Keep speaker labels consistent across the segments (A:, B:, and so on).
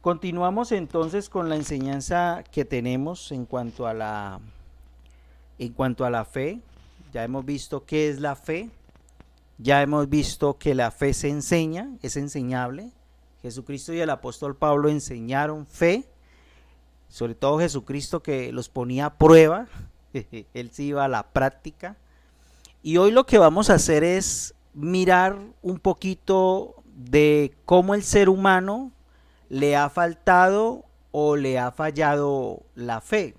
A: Continuamos entonces con la enseñanza que tenemos en cuanto a la fe. Ya hemos visto qué es la fe, ya hemos visto que la fe se enseña, es enseñable. Jesucristo y el apóstol Pablo enseñaron fe, sobre todo Jesucristo, que los ponía a prueba, él se iba a la práctica. Y hoy lo que vamos a hacer es mirar un poquito de cómo el ser humano le ha faltado o le ha fallado la fe.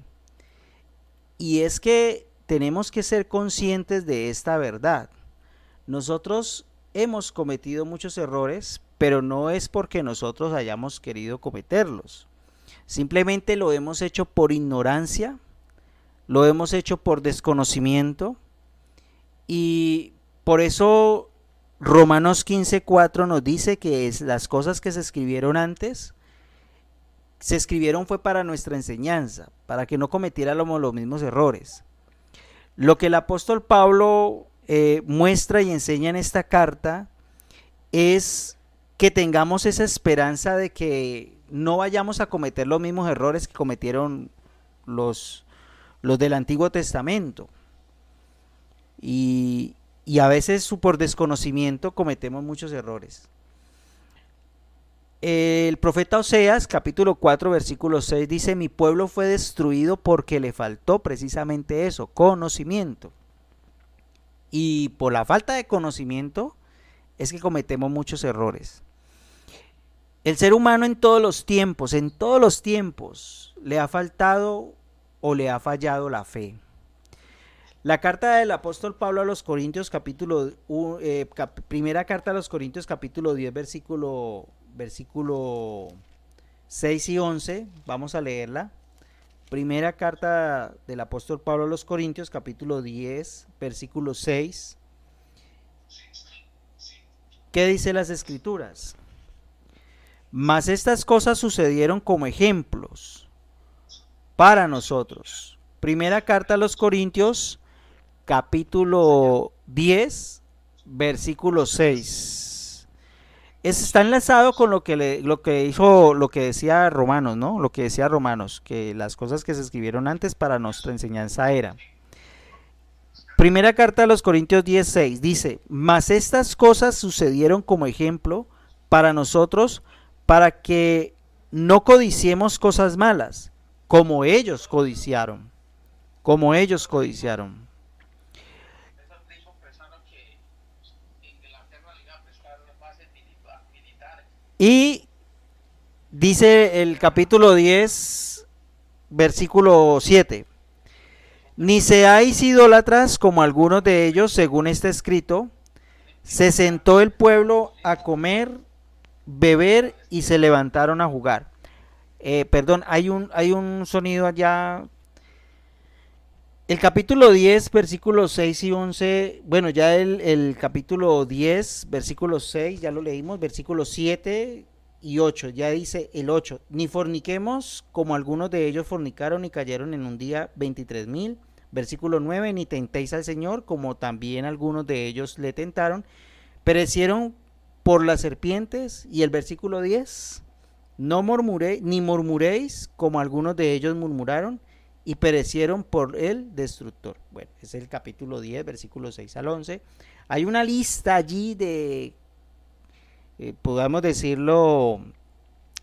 A: Y es que tenemos que ser conscientes de esta verdad. Nosotros hemos cometido muchos errores, pero no es porque nosotros hayamos querido cometerlos. Simplemente lo hemos hecho por ignorancia, lo hemos hecho por desconocimiento, y por eso Romanos 15:4 nos dice que las cosas que se escribieron antes, se escribieron fue para nuestra enseñanza, para que no cometiéramos los mismos errores. Lo que el apóstol Pablo muestra y enseña en esta carta es que tengamos esa esperanza de que no vayamos a cometer los mismos errores que cometieron los del Antiguo Testamento. Y a veces por desconocimiento cometemos muchos errores. El profeta Oseas, capítulo 4, versículo 6, dice: mi pueblo fue destruido porque le faltó precisamente eso, conocimiento. Y por la falta de conocimiento es que cometemos muchos errores. El ser humano en todos los tiempos, le ha faltado o le ha fallado la fe. La carta del apóstol Pablo a los Corintios, primera carta a los Corintios, capítulo 10, versículo 6 y 11, vamos a leerla. Primera carta del apóstol Pablo a los Corintios, capítulo 10, versículo 6. ¿Qué dice las Escrituras? Mas estas cosas sucedieron como ejemplos para nosotros. Primera carta a los Corintios, capítulo 10, versículo 6. Está enlazado con lo que decía Romanos, ¿no? Lo que decía Romanos, que las cosas que se escribieron antes para nuestra enseñanza eran. Primera carta a los Corintios 10, 6 dice: mas estas cosas sucedieron como ejemplo para nosotros, para que no codiciemos cosas malas, como ellos codiciaron. Y dice el capítulo 10, versículo 7: ni seáis idólatras como algunos de ellos, según está escrito, se sentó el pueblo a comer, beber y se levantaron a jugar. Hay un sonido allá. El capítulo 10, versículos 6 y 11, bueno, ya el capítulo 10, versículo 6, ya lo leímos, versículos 7 y 8, ya dice el 8: ni forniquemos como algunos de ellos fornicaron y cayeron en un día 23,000. Versículo 9: ni tentéis al Señor, como también algunos de ellos le tentaron, perecieron por las serpientes. Y el versículo 10: no murmuréis, ni murmuréis como algunos de ellos murmuraron y perecieron por el destructor. Bueno, es el capítulo 10, versículos 6 al 11. Hay una lista allí de, podamos decirlo,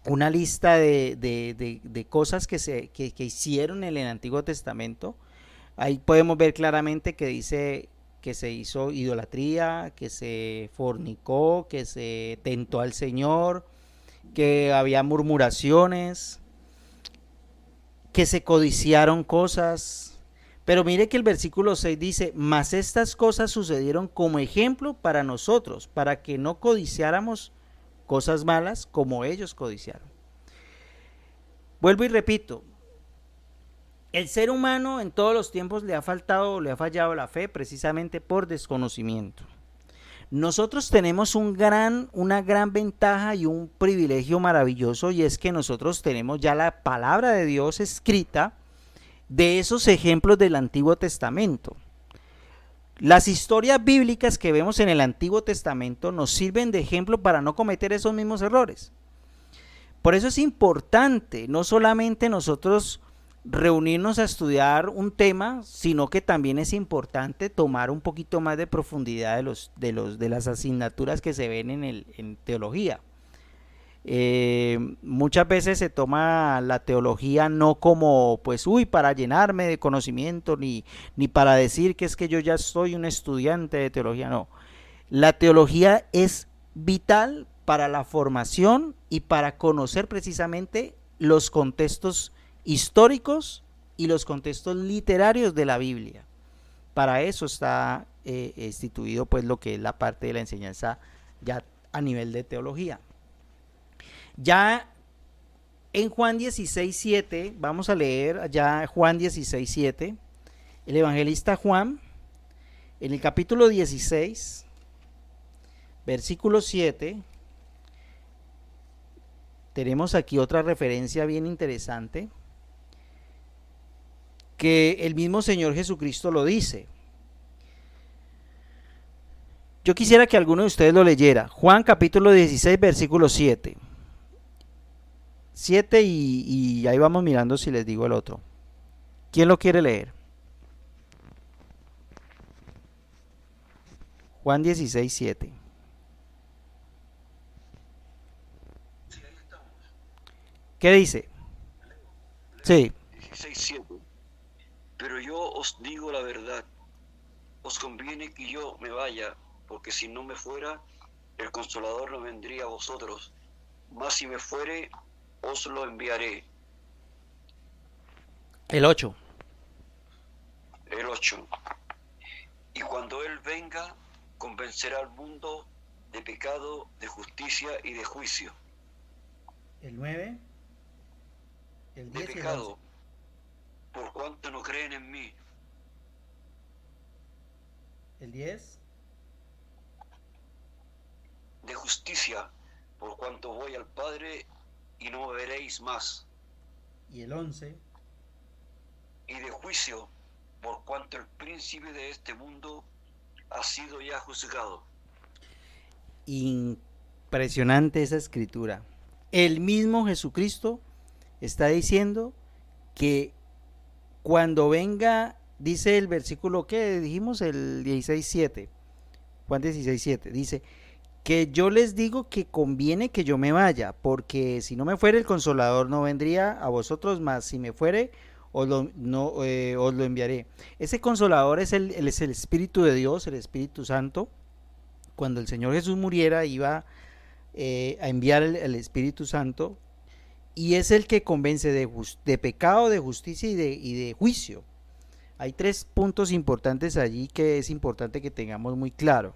A: una lista de cosas que hicieron en el Antiguo Testamento. Ahí podemos ver claramente que dice que se hizo idolatría, que se fornicó, que se tentó al Señor, que había murmuraciones, que se codiciaron cosas. Pero mire que el versículo 6 dice: mas estas cosas sucedieron como ejemplo para nosotros, para que no codiciáramos cosas malas como ellos codiciaron. Vuelvo y repito, el ser humano en todos los tiempos le ha fallado la fe precisamente por desconocimiento. Nosotros tenemos una gran ventaja y un privilegio maravilloso, y es que nosotros tenemos ya la palabra de Dios escrita de esos ejemplos del Antiguo Testamento. Las historias bíblicas que vemos en el Antiguo Testamento nos sirven de ejemplo para no cometer esos mismos errores. Por eso es importante no solamente nosotros reunirnos a estudiar un tema, sino que también es importante tomar un poquito más de profundidad de las asignaturas que se ven en teología. Muchas veces se toma la teología no como pues para llenarme de conocimiento, ni para decir que es que yo ya soy un estudiante de teología, no. La teología es vital para la formación y para conocer precisamente los contextos históricos y los contextos literarios de la Biblia. Para eso está instituido pues lo que es la parte de la enseñanza ya a nivel de teología. Ya en Juan 16:7, vamos a leer ya Juan 16:7, el evangelista Juan, en el capítulo 16, versículo 7, tenemos aquí otra referencia bien interesante, que el mismo Señor Jesucristo lo dice. Yo quisiera que alguno de ustedes lo leyera. Juan capítulo 16, versículo 7. 7 y ahí vamos mirando si les digo el otro. ¿Quién lo quiere leer? Juan 16, 7. ¿Qué dice? Sí.
B: 16, 7. Pero yo os digo la verdad, os conviene que yo me vaya, porque si no me fuera, el Consolador no vendría a vosotros, mas si me fuere, os lo enviaré.
A: El 8.
B: El 8. Y cuando Él venga, convencerá al mundo de pecado, de justicia y de juicio.
A: El 9. El 10
B: de pecado, por cuanto no creen en mí.
A: El 10.
B: De justicia, por cuanto voy al Padre y no me veréis más.
A: Y el 11.
B: Y de juicio, por cuanto el príncipe de este mundo ha sido ya juzgado.
A: Impresionante esa escritura. El mismo Jesucristo está diciendo que cuando venga, dice el versículo que dijimos, el 16:7, Juan 16:7, dice que yo les digo que conviene que yo me vaya, porque si no me fuere el Consolador no vendría a vosotros, más si me fuere os lo enviaré. Ese Consolador es el Espíritu de Dios, el Espíritu Santo. Cuando el Señor Jesús muriera iba a enviar el Espíritu Santo, y es el que convence de pecado, de justicia y de juicio. Hay 3 puntos importantes allí que es importante que tengamos muy claro.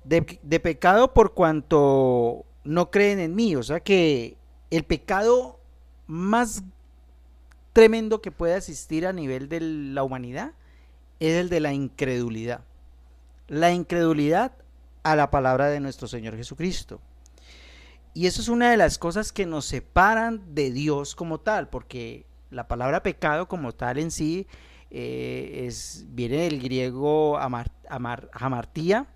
A: De pecado por cuanto no creen en mí, o sea que el pecado más tremendo que puede existir a nivel de la humanidad es el de la incredulidad. La incredulidad a la palabra de nuestro Señor Jesucristo. Y eso es una de las cosas que nos separan de Dios como tal, porque la palabra pecado como tal en sí viene del griego hamartía,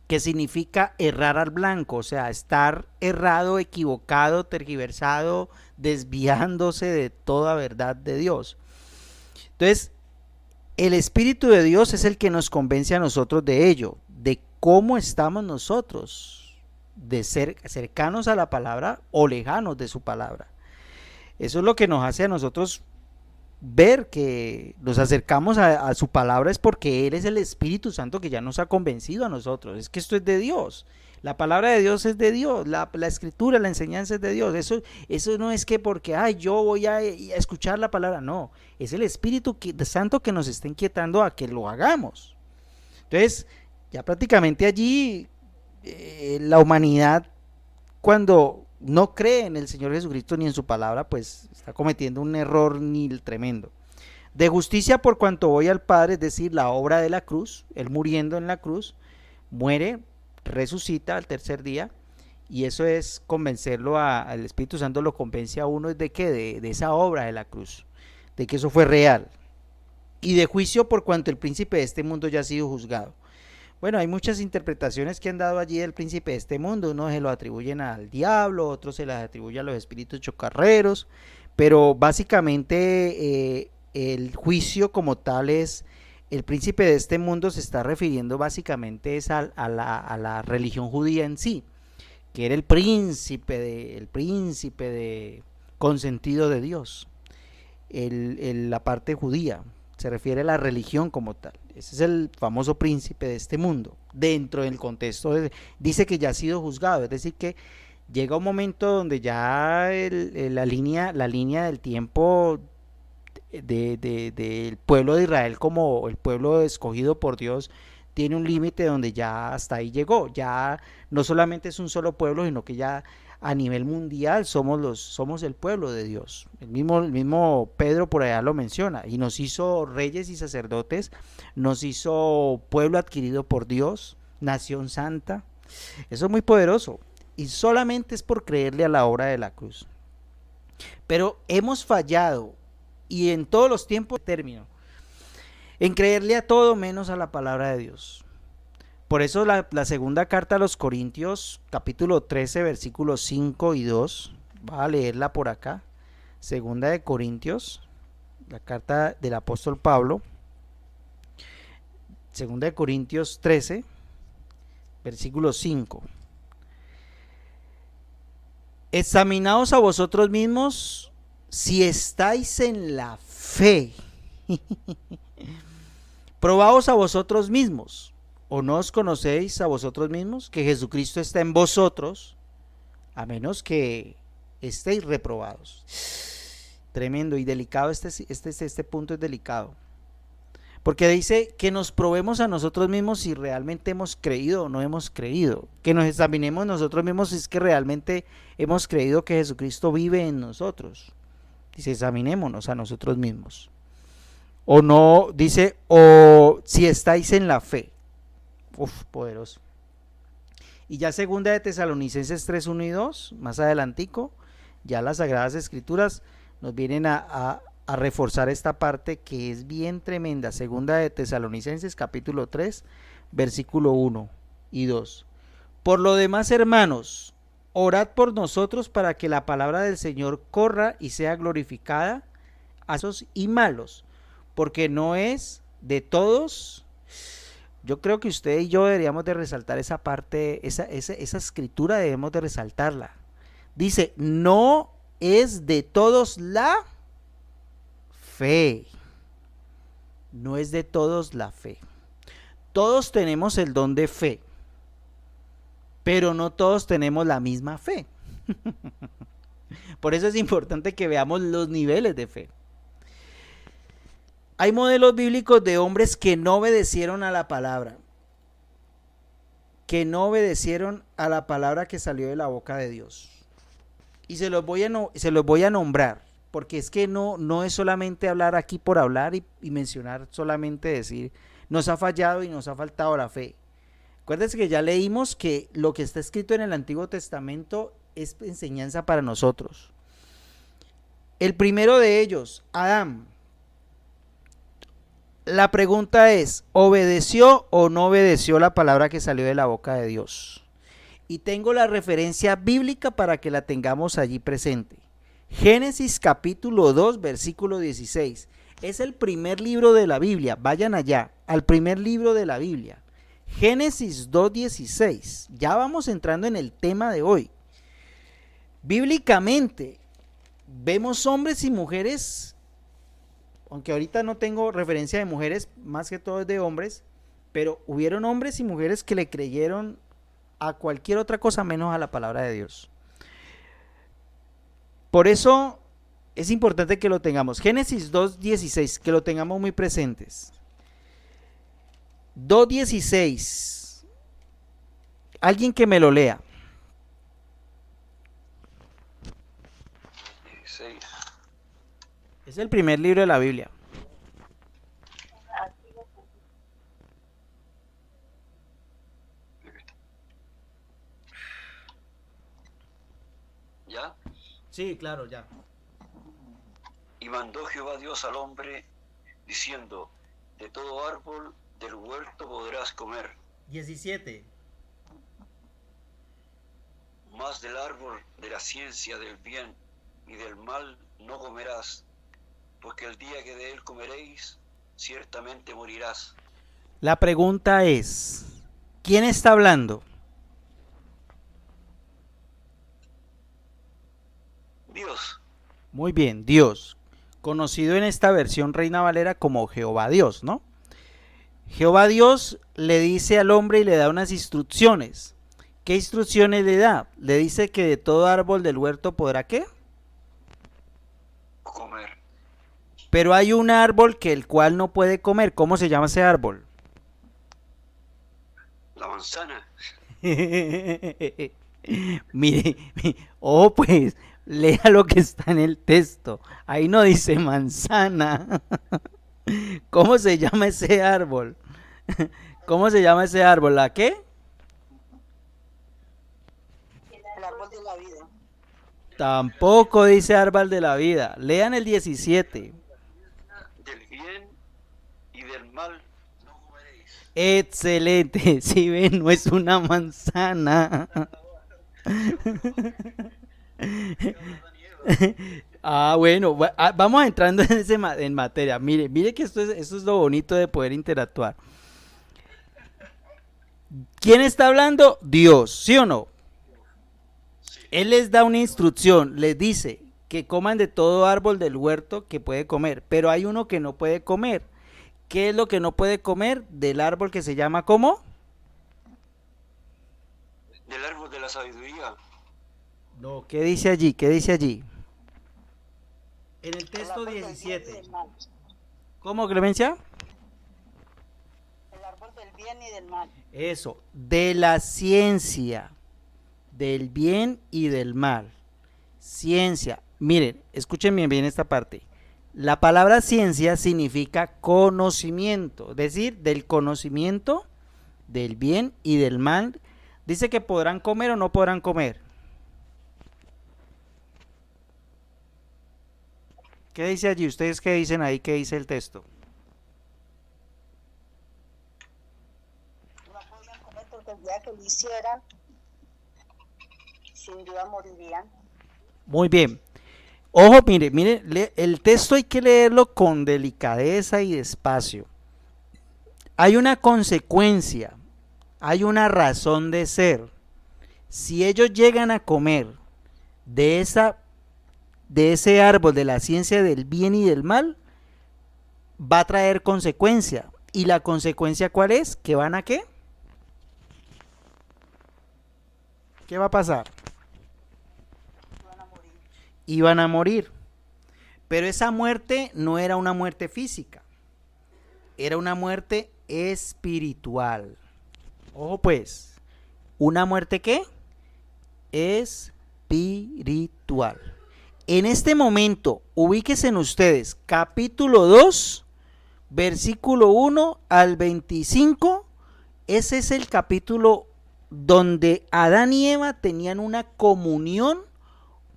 A: que significa errar al blanco, o sea, estar errado, equivocado, tergiversado, desviándose de toda verdad de Dios. Entonces, el Espíritu de Dios es el que nos convence a nosotros de ello, de cómo estamos nosotros, de ser cercanos a la palabra o lejanos de su palabra. Eso es lo que nos hace a nosotros ver que nos acercamos a su palabra, es porque Él es el Espíritu Santo que ya nos ha convencido a nosotros. Es que esto es de Dios, la palabra de Dios es de Dios, la escritura, la enseñanza es de Dios. Eso no es que porque yo voy a escuchar la palabra, no, es el Espíritu Santo que nos está inquietando a que lo hagamos. Entonces ya prácticamente allí la humanidad, cuando no cree en el Señor Jesucristo ni en su palabra, pues está cometiendo un error tremendo. De justicia por cuanto voy al Padre, es decir, la obra de la cruz, Él muriendo en la cruz, muere, resucita al tercer día, y eso es convencerlo al Espíritu Santo, lo convence a uno de que de esa obra de la cruz, de que eso fue real. Y de juicio por cuanto el príncipe de este mundo ya ha sido juzgado. Bueno, hay muchas interpretaciones que han dado allí del príncipe de este mundo. Unos se lo atribuyen al diablo, otros se las atribuyen a los espíritus chocarreros, pero básicamente el juicio como tal es, el príncipe de este mundo se está refiriendo básicamente es a la religión judía en sí, que era el príncipe de consentido de Dios, la parte judía, se refiere a la religión como tal. Ese es el famoso príncipe de este mundo, dentro del contexto, dice que ya ha sido juzgado, es decir que llega un momento donde ya la línea del tiempo del pueblo de Israel como el pueblo escogido por Dios tiene un límite donde ya hasta ahí llegó, ya no solamente es un solo pueblo, sino que ya a nivel mundial somos el pueblo de Dios. El mismo Pedro por allá lo menciona, y nos hizo reyes y sacerdotes, nos hizo pueblo adquirido por Dios, nación santa. Eso es muy poderoso, y solamente es por creerle a la obra de la cruz. Pero hemos fallado, y en todos los tiempos término, en creerle a todo menos a la palabra de Dios. Por eso la segunda carta a los Corintios, capítulo 13, versículos 5 y 2, va a leerla por acá. Segunda de Corintios, la carta del apóstol Pablo, segunda de Corintios 13, versículo 5. Examinaos a vosotros mismos si estáis en la fe. Probaos a vosotros mismos. ¿O no os conocéis a vosotros mismos que Jesucristo está en vosotros, a menos que estéis reprobados? Tremendo y delicado, este punto es delicado. Porque dice que nos probemos a nosotros mismos si realmente hemos creído o no hemos creído. Que nos examinemos nosotros mismos si es que realmente hemos creído que Jesucristo vive en nosotros. Dice, examinémonos a nosotros mismos. O no, dice, o si estáis en la fe. Uf, poderoso. Y ya segunda de Tesalonicenses 3, 1 y 2, más adelantico, ya las Sagradas Escrituras nos vienen a reforzar esta parte que es bien tremenda. Segunda de Tesalonicenses capítulo 3, versículo 1 y 2. Por lo demás, hermanos, orad por nosotros para que la palabra del Señor corra y sea glorificada a esos y malos, porque no es de todos. Yo creo que usted y yo deberíamos de resaltar esa parte, esa escritura debemos de resaltarla. Dice, no es de todos la fe. No es de todos la fe. Todos tenemos el don de fe, pero no todos tenemos la misma fe. Por eso es importante que veamos los niveles de fe. Hay modelos bíblicos de hombres que no obedecieron a la palabra, que salió de la boca de Dios. Y se los voy a nombrar, porque es que no es solamente hablar aquí por hablar y mencionar, solamente decir, nos ha fallado y nos ha faltado la fe. Acuérdense que ya leímos que lo que está escrito en el Antiguo Testamento es enseñanza para nosotros. El primero de ellos, Adán. La pregunta es, ¿obedeció o no obedeció la palabra que salió de la boca de Dios? Y tengo la referencia bíblica para que la tengamos allí presente. Génesis capítulo 2, versículo 16. Es el primer libro de la Biblia. Vayan allá, al primer libro de la Biblia. Génesis 2:16. Ya vamos entrando en el tema de hoy. Bíblicamente, vemos hombres y mujeres, aunque ahorita no tengo referencia de mujeres, más que todo es de hombres, pero hubieron hombres y mujeres que le creyeron a cualquier otra cosa menos a la palabra de Dios. Por eso es importante que lo tengamos. Génesis 2:16, que lo tengamos muy presentes. 2:16. Alguien que me lo lea.
B: 16.
A: Es el primer libro de la Biblia.
B: ¿Ya?
A: Sí, claro, ya.
B: Y mandó Jehová Dios al hombre, diciendo, de todo árbol del huerto podrás comer,
A: 17.
B: Mas del árbol de la ciencia del bien y del mal no comerás, porque el día que de él comeréis, ciertamente morirás.
A: La pregunta es, ¿quién está hablando?
B: Dios.
A: Muy bien, Dios, conocido en esta versión Reina Valera como Jehová Dios, ¿no? Jehová Dios le dice al hombre y le da unas instrucciones. ¿Qué instrucciones le da? Le dice que de todo árbol del huerto podrá ¿qué?
B: Comer.
A: Pero hay un árbol que el cual no puede comer. ¿Cómo se llama ese árbol?
B: La manzana.
A: Mire, ojo pues, lea lo que está en el texto. Ahí no dice manzana. ¿Cómo se llama ese árbol? ¿Cómo se llama ese árbol? ¿La qué?
C: El árbol de la vida.
A: Tampoco dice árbol de la vida. Lean el 17.
B: Del bien y del mal no comeréis.
A: Excelente. Si ven, no es una manzana. Bueno, vamos entrando en materia. Mire que esto es lo bonito de poder interactuar. ¿Quién está hablando? Dios, ¿sí o no? Él les da una instrucción, les dice que coman de todo árbol del huerto que puede comer, pero hay uno que no puede comer. ¿Qué es lo que no puede comer? Del árbol que se llama ¿cómo?
B: Del árbol de la sabiduría.
A: No, ¿qué dice allí? ¿Qué dice allí? En el
C: El
A: texto
C: árbol del bien y
A: 17.
C: del mal.
A: ¿Cómo, Clemencia?
C: El árbol del bien y del mal.
A: Eso, de la ciencia, del bien y del mal. Ciencia. Miren, escuchen bien esta parte. La palabra ciencia significa conocimiento, es decir, del conocimiento del bien y del mal. Dice que podrán comer o no podrán comer. ¿Qué dice allí? ¿Ustedes qué dicen ahí? ¿Qué dice el texto?
C: No podían comer porque el día que lo hicieran, sin duda morirían.
A: Muy bien. Ojo, mire, el texto hay que leerlo con delicadeza y despacio. Hay una consecuencia, hay una razón de ser. Si ellos llegan a comer de ese árbol de la ciencia del bien y del mal, va a traer consecuencia. ¿Y la consecuencia cuál es? ¿Que van a qué? ¿Qué va a pasar?
C: Iban a morir.
A: Iban a morir. Pero esa muerte no era una muerte física, era una muerte espiritual. Ojo pues, ¿una muerte qué? Espiritual. En este momento, ubíquense en ustedes, capítulo 2, versículo 1 al 25, ese es el capítulo donde Adán y Eva tenían una comunión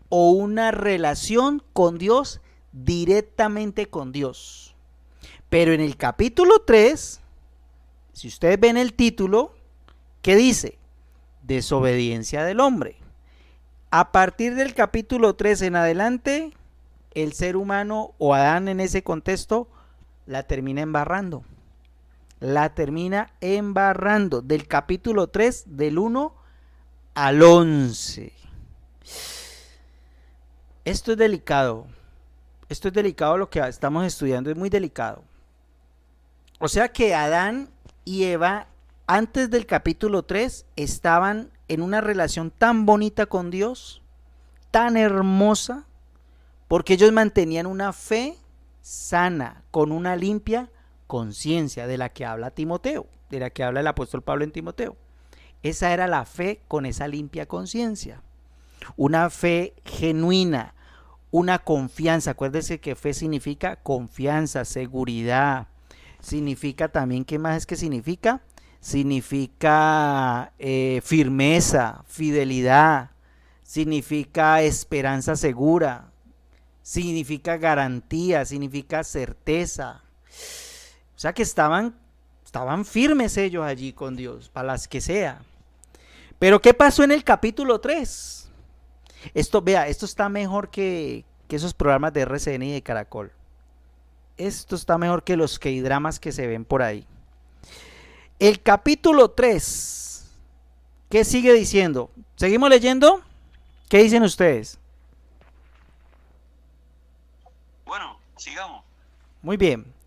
A: o una relación con Dios, directamente con Dios. Pero en el capítulo 3, si ustedes ven el título, ¿qué dice? Desobediencia del hombre. A partir del capítulo 3 en adelante, el ser humano o Adán en ese contexto la termina embarrando. La termina embarrando del capítulo 3 del 1 al 11. Esto es delicado. Esto es delicado, lo que estamos estudiando es muy delicado. O sea que Adán y Eva antes del capítulo 3 estaban en una relación tan bonita con Dios, tan hermosa, porque ellos mantenían una fe sana, con una limpia conciencia de la que habla Timoteo, de la que habla el apóstol Pablo en Timoteo. Esa era la fe con esa limpia conciencia, una fe genuina, una confianza. Acuérdense que fe significa confianza, seguridad, significa también, ¿qué más es que significa? Significa firmeza, fidelidad, significa esperanza segura, significa garantía, significa certeza. O sea que estaban Estaban firmes ellos allí con Dios, para las que sea. Pero ¿qué pasó en el capítulo 3? Esto, vea, esto está mejor que esos programas de RCN y de Caracol. Esto está mejor que los K-dramas que se ven por ahí. El capítulo 3, ¿qué sigue diciendo? ¿Seguimos leyendo? ¿Qué dicen ustedes?
B: Bueno, sigamos.
A: Muy bien.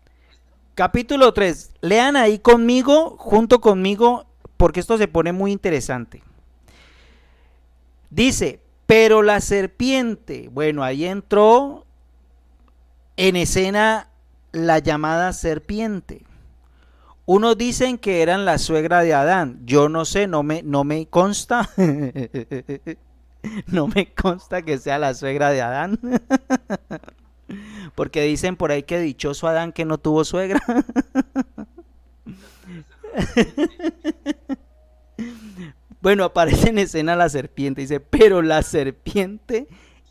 A: Capítulo 3. Lean ahí conmigo, junto conmigo, porque esto se pone muy interesante. Dice, pero la serpiente, bueno, ahí entró en escena la llamada serpiente. Unos dicen que eran la suegra de Adán. Yo no sé, no me consta. No me consta que sea la suegra de Adán. Porque dicen por ahí que dichoso Adán que no tuvo suegra. Bueno, aparece en escena la serpiente. Dice, pero la serpiente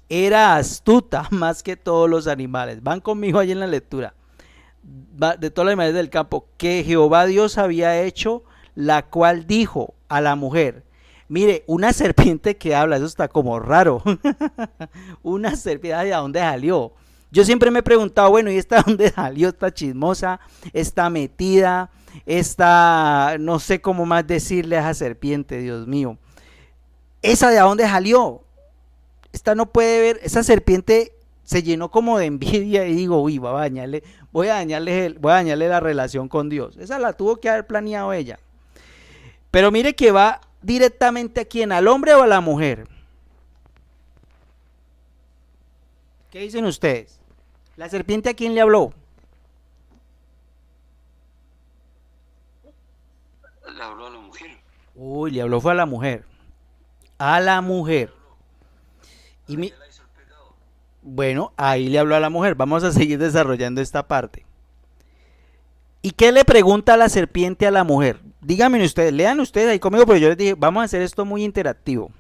A: era astuta más que todos los animales. Van conmigo allí en la lectura. De todos los animales del campo, que Jehová Dios había hecho, la cual dijo a la mujer. Mire, una serpiente que habla, eso está como raro. Una serpiente, ¿de dónde salió? Yo siempre me he preguntado, bueno, ¿y esta dónde salió? Esta chismosa, esta metida, esta, no sé cómo más decirle a esa serpiente, Dios mío. ¿Esa de dónde salió? Esta no puede ver, esa serpiente se llenó como de envidia y digo, uy, voy a dañarle la relación con Dios. Esa la tuvo que haber planeado ella. Pero mire que va directamente a quién, al hombre o a la mujer. ¿Qué dicen ustedes? ¿La serpiente a quién le habló?
B: Le habló a la mujer.
A: Uy, le habló fue a la mujer. A la mujer. Y bueno, ahí le habló a la mujer. Vamos a seguir desarrollando esta parte. ¿Y qué le pregunta la serpiente a la mujer? Díganme ustedes, lean ustedes ahí conmigo, pero yo les dije, vamos a hacer esto muy interactivo.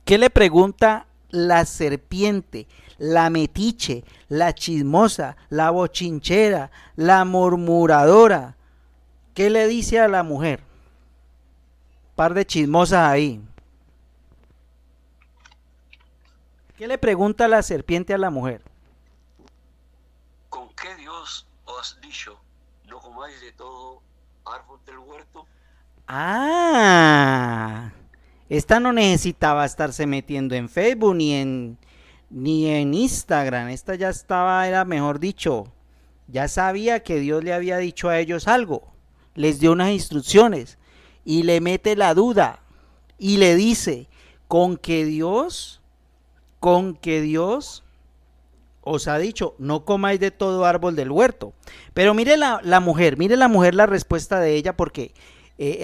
A: ¿Qué le pregunta la serpiente, la metiche, la chismosa, la bochinchera, la murmuradora? ¿Qué le dice a la mujer? Par de chismosas ahí. ¿Qué le pregunta la serpiente a la mujer?
B: ¿Con qué Dios os has dicho, no comáis de todo árbol del huerto?
A: Ah, esta no necesitaba estarse metiendo en Facebook ni en Instagram. Esta ya estaba, era mejor dicho, ya sabía que Dios le había dicho a ellos algo. Les dio unas instrucciones y le mete la duda y le dice, con que Dios os ha dicho, no comáis de todo árbol del huerto. Pero mire la mujer la respuesta de ella, porque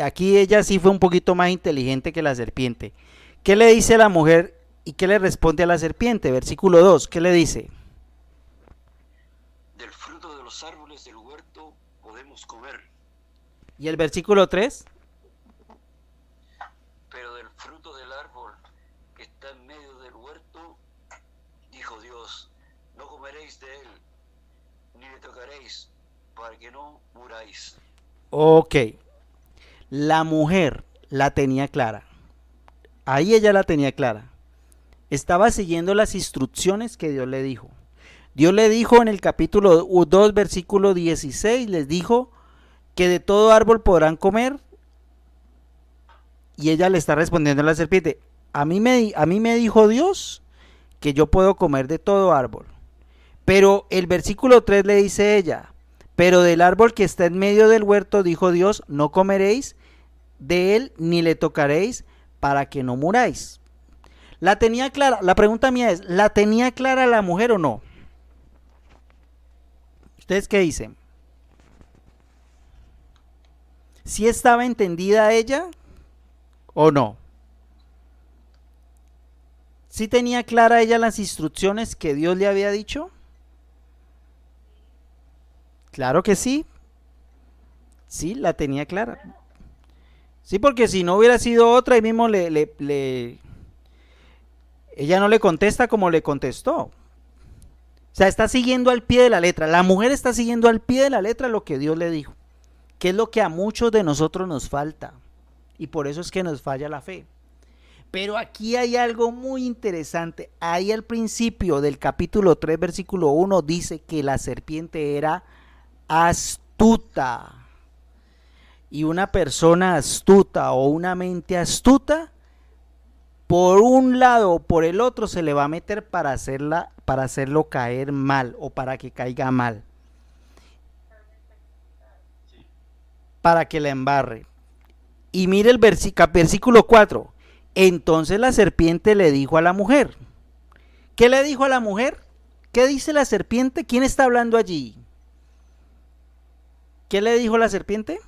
A: aquí ella sí fue un poquito más inteligente que la serpiente. ¿Qué le dice la mujer y qué le responde a la serpiente? Versículo 2, ¿qué le dice?
B: Del fruto de los árboles del huerto podemos comer,
A: ¿Y el versículo 3?
B: pero del fruto del árbol que está en medio del huerto, dijo Dios, no comeréis de él, ni le tocaréis, para que no muráis.
A: Ok, la mujer la tenía clara. Ahí ella la tenía clara. Estaba siguiendo las instrucciones que Dios le dijo. Dios le dijo en el capítulo 2, versículo 16, les dijo que de todo árbol podrán comer. Y ella le está respondiendo a la serpiente, a mí me dijo Dios que yo puedo comer de todo árbol. Pero el versículo 3 le dice ella, pero del árbol que está en medio del huerto, dijo Dios, no comeréis de él ni le tocaréis para que no muráis. La tenía clara. La pregunta mía es, ¿la tenía clara la mujer o no? ¿Ustedes qué dicen? ¿Sí estaba entendida ella o no? ¿Sí tenía clara ella las instrucciones que Dios le había dicho? Claro que sí. Sí, la tenía clara. Sí, porque si no hubiera sido otra, ahí mismo ella no le contesta como le contestó. O sea, está siguiendo al pie de la letra. La mujer está siguiendo al pie de la letra lo que Dios le dijo. que es lo que a muchos de nosotros nos falta. Y por eso es que nos falla la fe. Pero aquí hay algo muy interesante. Ahí al principio del capítulo 3, versículo 1, dice que la serpiente era astuta. Y una persona astuta o una mente astuta, por un lado o por el otro se le va a meter para hacerlo caer mal o para que caiga mal. Para que la embarre. Y mire el versículo 4. Entonces la serpiente le dijo a la mujer. ¿Qué le dijo a la mujer? ¿Qué dice la serpiente? ¿Quién está hablando allí? ¿Qué le dijo la serpiente?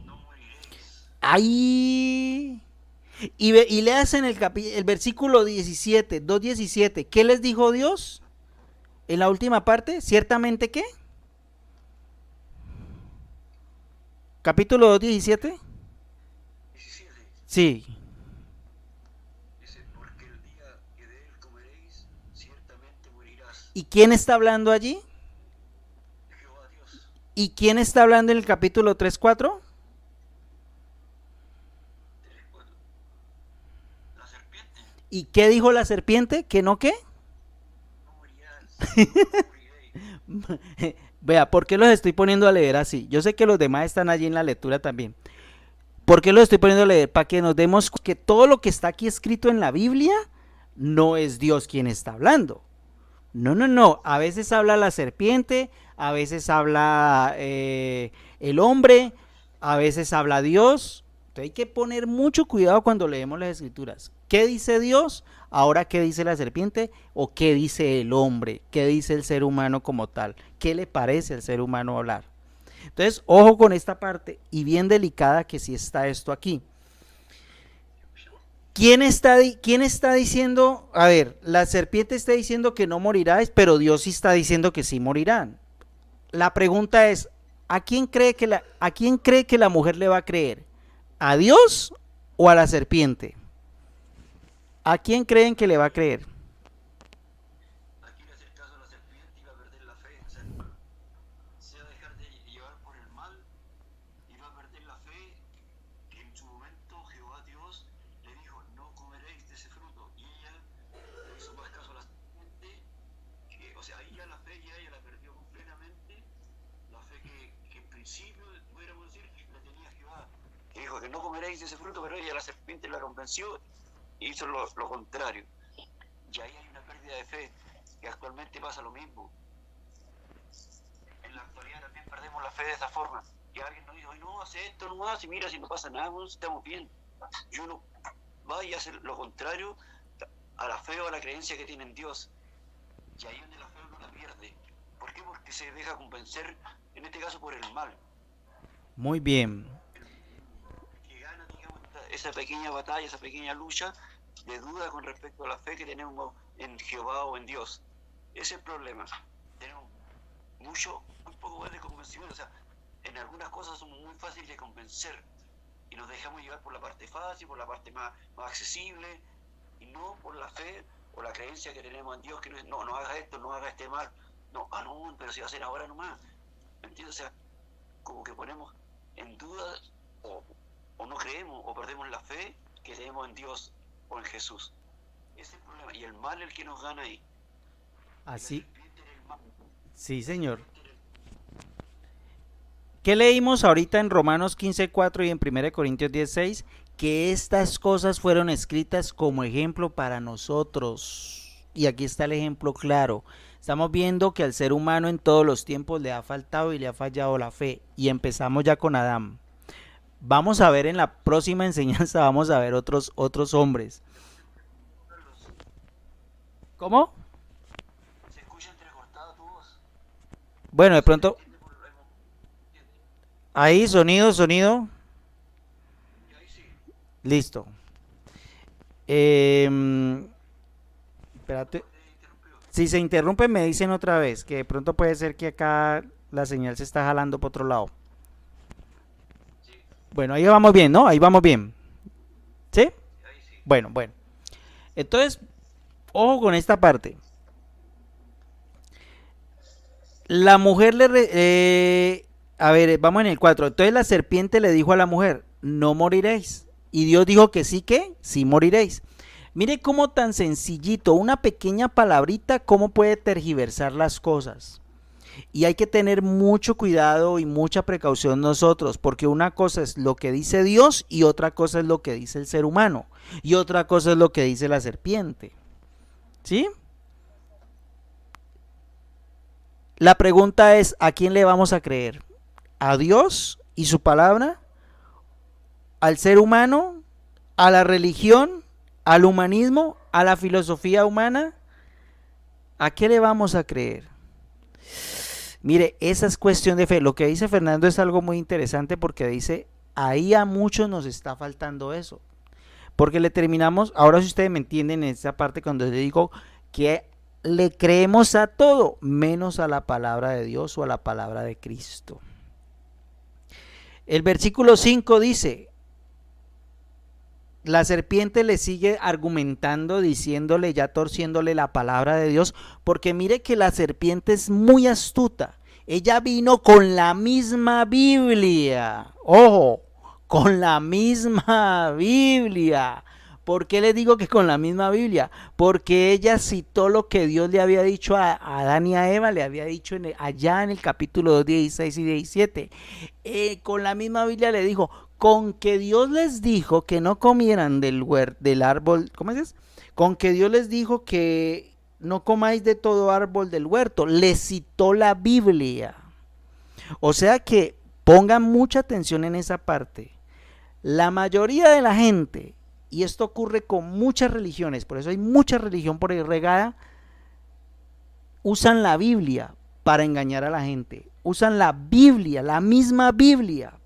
B: No moriréis.
A: Ahí. Y le hacen el versículo 17, 2:17. ¿Qué les dijo Dios? En la última parte, ¿ciertamente qué? Capítulo 2:17.
B: 17.
A: Sí.
B: Dice, porque el día que de él comeréis, ciertamente morirás.
A: ¿Y quién está hablando allí?
B: Jehová Dios.
A: ¿Y quién está hablando en el capítulo 3:4?
B: 3:4. La serpiente.
A: ¿Y qué dijo la serpiente? ¿Que no qué?
B: No morirás. No moriréis.
A: Vea, ¿por qué los estoy poniendo a leer así? Yo sé que los demás están allí en la lectura también. ¿Por qué los estoy poniendo a leer? Para que nos demos que todo lo que está aquí escrito en la Biblia no es Dios quien está hablando. No, no, no. A veces habla la serpiente, a veces habla el hombre, a veces habla Dios. Entonces hay que poner mucho cuidado cuando leemos las escrituras. ¿Qué dice Dios? Ahora, ¿qué dice la serpiente? ¿O qué dice el hombre? ¿Qué dice el ser humano como tal? ¿Qué le parece al ser humano hablar? Entonces, ojo con esta parte y bien delicada que sí está esto aquí. ¿Quién está diciendo? A ver, la serpiente está diciendo que no morirás, pero Dios sí está diciendo que sí morirán. La pregunta es, ¿a quién cree que la mujer le va a creer? ¿A Dios o a la serpiente? ¿A quién creen que le va a creer?
B: Aquí le hace caso a la serpiente y va a perder la fe. O sea, se va a dejar de llevar por el mal y va a perder la fe. Que en su momento Jehová Dios le dijo, no comeréis de ese fruto. Y ella le hizo más caso a la serpiente. O sea, ahí ya la fe ya ella la perdió completamente. La fe que en principio, pudiéramos decir, la tenía Jehová. Que dijo que no comeréis de ese fruto, pero ella la serpiente la convenció y hizo lo contrario. Y ahí hay una pérdida de fe, que actualmente pasa lo mismo. En la actualidad también perdemos la fe de esa forma. Que alguien nos dice, ay no, hace esto nomás, y mira, si no pasa nada, pues, estamos bien. Y uno va y hace lo contrario a la fe o a la creencia que tiene en Dios. Y ahí es donde la fe uno la pierde. ¿Por qué? Porque se deja convencer, en este caso, por el mal.
A: Muy bien.
B: Que gana, digamos, esa pequeña batalla, esa pequeña lucha de duda con respecto a la fe que tenemos en Jehová o en Dios. Ese es el problema. Tenemos muy poco poder de convencimiento. O sea, en algunas cosas somos muy fáciles de convencer y nos dejamos llevar por la parte fácil, por la parte más accesible y no por la fe o la creencia que tenemos en Dios, que no haga esto, no haga este mal. No, pero si va a ser ahora nomás. ¿Me entiendes? O sea, como que ponemos en duda o no creemos o perdemos la fe que tenemos en Dios o en Jesús. Ese es el problema. Y el mal es el que nos gana ahí.
A: Así. Sí, señor. ¿Qué leímos ahorita en Romanos 15:4 y en 1 Corintios 10:6? Que estas cosas fueron escritas como ejemplo para nosotros. Y aquí está el ejemplo claro. Estamos viendo que al ser humano en todos los tiempos le ha faltado y le ha fallado la fe. Y empezamos ya con Adán. Vamos a ver en la próxima enseñanza, vamos a ver otros hombres. ¿Cómo?
B: Se escucha entrecortada tu voz.
A: Bueno, de pronto... Ahí, sonido.
B: Y ahí sí.
A: Listo. Espérate. Si se interrumpe me dicen otra vez, que de pronto puede ser que acá la señal se está jalando por otro lado. Bueno, ahí vamos bien, ¿no? Ahí vamos bien. ¿Sí?
B: Ahí sí.
A: Bueno. Entonces, ojo con esta parte. La mujer a ver, vamos en el 4. Entonces la serpiente le dijo a la mujer, no moriréis. Y Dios dijo que sí, que sí moriréis. Mire cómo tan sencillito, una pequeña palabrita, cómo puede tergiversar las cosas. Y hay que tener mucho cuidado y mucha precaución nosotros, porque una cosa es lo que dice Dios y otra cosa es lo que dice el ser humano. Y otra cosa es lo que dice la serpiente. ¿Sí? La pregunta es, ¿a quién le vamos a creer? ¿A Dios y su palabra? ¿Al ser humano? ¿A la religión? ¿Al humanismo? ¿A la filosofía humana? ¿A qué le vamos a creer? Mire, esa es cuestión de fe. Lo que dice Fernando es algo muy interesante porque dice, ahí a muchos nos está faltando eso. Porque le terminamos, ahora si ustedes me entienden en esa parte cuando le digo que le creemos a todo, menos a la palabra de Dios o a la palabra de Cristo. El versículo 5 dice, la serpiente le sigue argumentando, diciéndole, ya torciéndole la palabra de Dios, porque mire que la serpiente es muy astuta. Ella vino con la misma Biblia. Ojo, con la misma Biblia. ¿Por qué le digo que con la misma Biblia? Porque ella citó lo que Dios le había dicho a Adán y a Eva, le había dicho allá en el capítulo 2, 16 y 17. Con la misma Biblia le dijo, con que Dios les dijo que no comieran del árbol, ¿cómo es? Con que Dios les dijo que no comáis de todo árbol del huerto, le citó la Biblia. O sea que pongan mucha atención en esa parte. La mayoría de la gente, y esto ocurre con muchas religiones, por eso hay mucha religión por ahí regada, usan la Biblia para engañar a la gente. Usan la Biblia, la misma Biblia,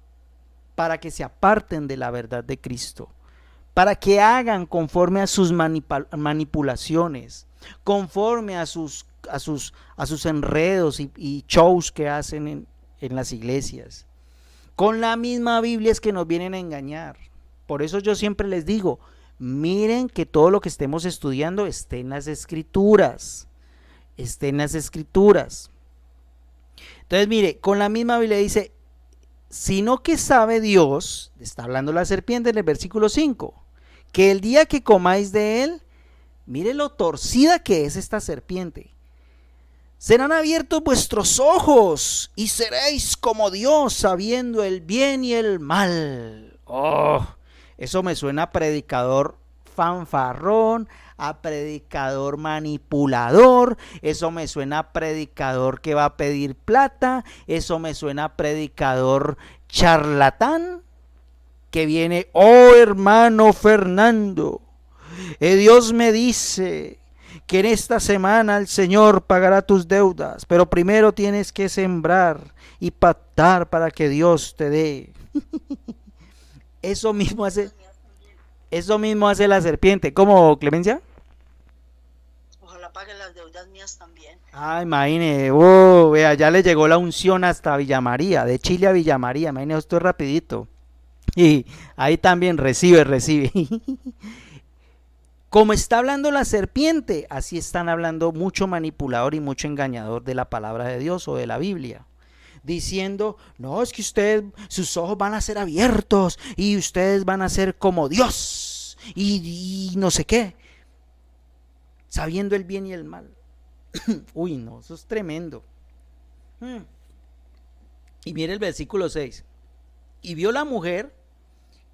A: para que se aparten de la verdad de Cristo, para que hagan conforme a sus manipulaciones, conforme a sus enredos y shows que hacen en las iglesias. Con la misma Biblia es que nos vienen a engañar. Por eso yo siempre les digo, miren que todo lo que estemos estudiando esté en las escrituras, esté en las escrituras. Entonces mire, con la misma Biblia dice, sino que sabe Dios, está hablando la serpiente en el versículo 5, que el día que comáis de él, mire lo torcida que es esta serpiente, serán abiertos vuestros ojos y seréis como Dios, sabiendo el bien y el mal. Oh, eso me suena a predicador fanfarrón, a predicador manipulador, eso me suena a predicador que va a pedir plata, eso me suena a predicador charlatán que viene, oh hermano Fernando, Dios me dice que en esta semana el Señor pagará tus deudas, pero primero tienes que sembrar y pactar para que Dios te dé. Eso mismo hace la serpiente. ¿Cómo, Clemencia?
C: Ojalá pague las deudas mías también.
A: Ah, imagine, vea, ya le llegó la unción hasta Villa María, de Chile a Villa María, imagine esto es rapidito. Y ahí también recibe. Como está hablando la serpiente, así están hablando mucho manipulador y mucho engañador de la palabra de Dios o de la Biblia. Diciendo, no, es que sus ojos van a ser abiertos y ustedes van a ser como Dios y no sé qué, sabiendo el bien y el mal. Uy, no, eso es tremendo. Y mire el versículo 6. Y vio la mujer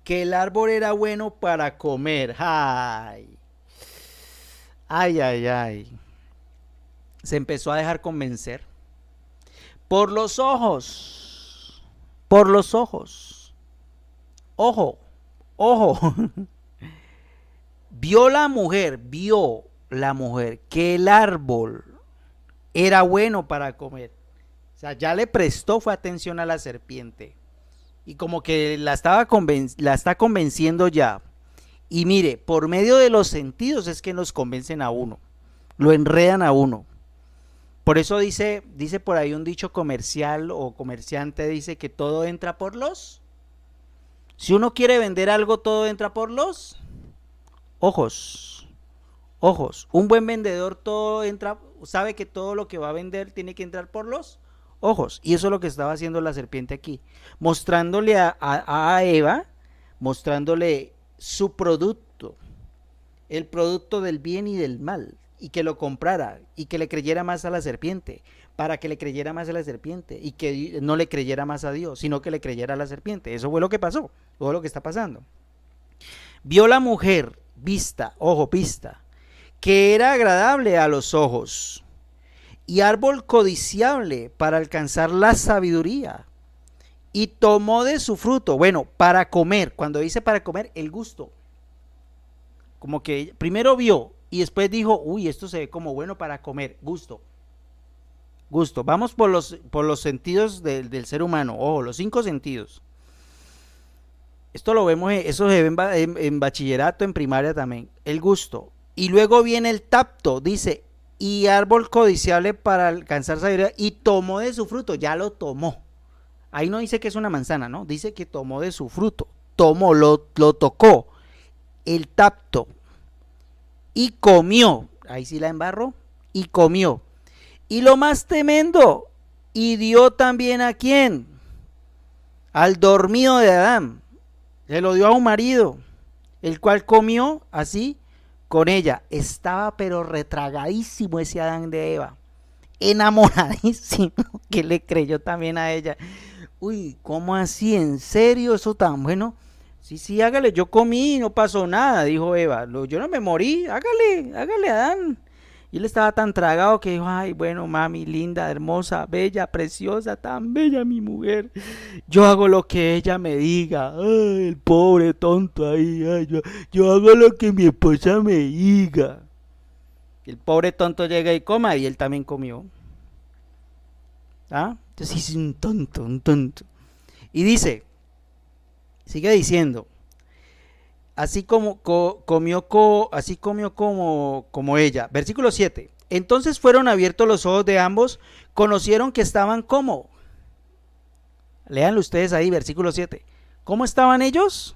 A: que el árbol era bueno para comer. Ay. Se empezó a dejar convencer. Por los ojos. Ojo. Vio la mujer que el árbol era bueno para comer. O sea, ya le prestó fue atención a la serpiente. Y como que la está convenciendo ya. Y mire, por medio de los sentidos es que nos convencen a uno. Lo enredan a uno. Por eso dice por ahí un dicho comercial o comerciante, dice que todo entra por los. Si uno quiere vender algo, todo entra por los ojos. Un buen vendedor todo entra, sabe que todo lo que va a vender tiene que entrar por los ojos. Y eso es lo que estaba haciendo la serpiente aquí, mostrándole a Eva, mostrándole su producto, el producto del bien y del mal, y que lo comprara, y que le creyera más a la serpiente, para que le creyera más a la serpiente, y que no le creyera más a Dios, sino que le creyera a la serpiente. Eso fue lo que pasó, todo lo que está pasando. Vio la mujer vista, ojo, vista, que era agradable a los ojos, y árbol codiciable para alcanzar la sabiduría, y tomó de su fruto, bueno, para comer. Cuando dice para comer, el gusto, como que primero vio y después dijo, uy, esto se ve como bueno para comer, gusto. Gusto, vamos por los sentidos del ser humano, ojo, los 5 sentidos. Esto lo vemos, eso se ve en bachillerato, en primaria también, el gusto. Y luego viene el tacto, dice, y árbol codiciable para alcanzar sabiduría, y tomó de su fruto, ya lo tomó. Ahí no dice que es una manzana, ¿no? Dice que tomó de su fruto, tomó, lo tocó, el tacto, y comió, ahí sí la embarró, y comió. Y lo más tremendo, y dio también a quién, al dormido de Adán, se lo dio a un marido, el cual comió así con ella. Estaba pero retragadísimo ese Adán de Eva, enamoradísimo, que le creyó también a ella. Uy, ¿cómo así? ¿En serio eso tan bueno? Sí, hágale, yo comí, no pasó nada, dijo Eva. Yo no me morí, hágale, Adán. Y él estaba tan tragado que dijo, ay, bueno, mami, linda, hermosa, bella, preciosa, tan bella mi mujer. Yo hago lo que ella me diga. Ay, el pobre tonto ahí, ay, yo hago lo que mi esposa me diga. El pobre tonto llega y coma, y él también comió. ¿Ah? Entonces es un tonto. Y dice, sigue diciendo, así comió como ella. Versículo 7. Entonces fueron abiertos los ojos de ambos, conocieron que estaban como. Léanlo ustedes ahí, versículo 7. ¿Cómo estaban ellos?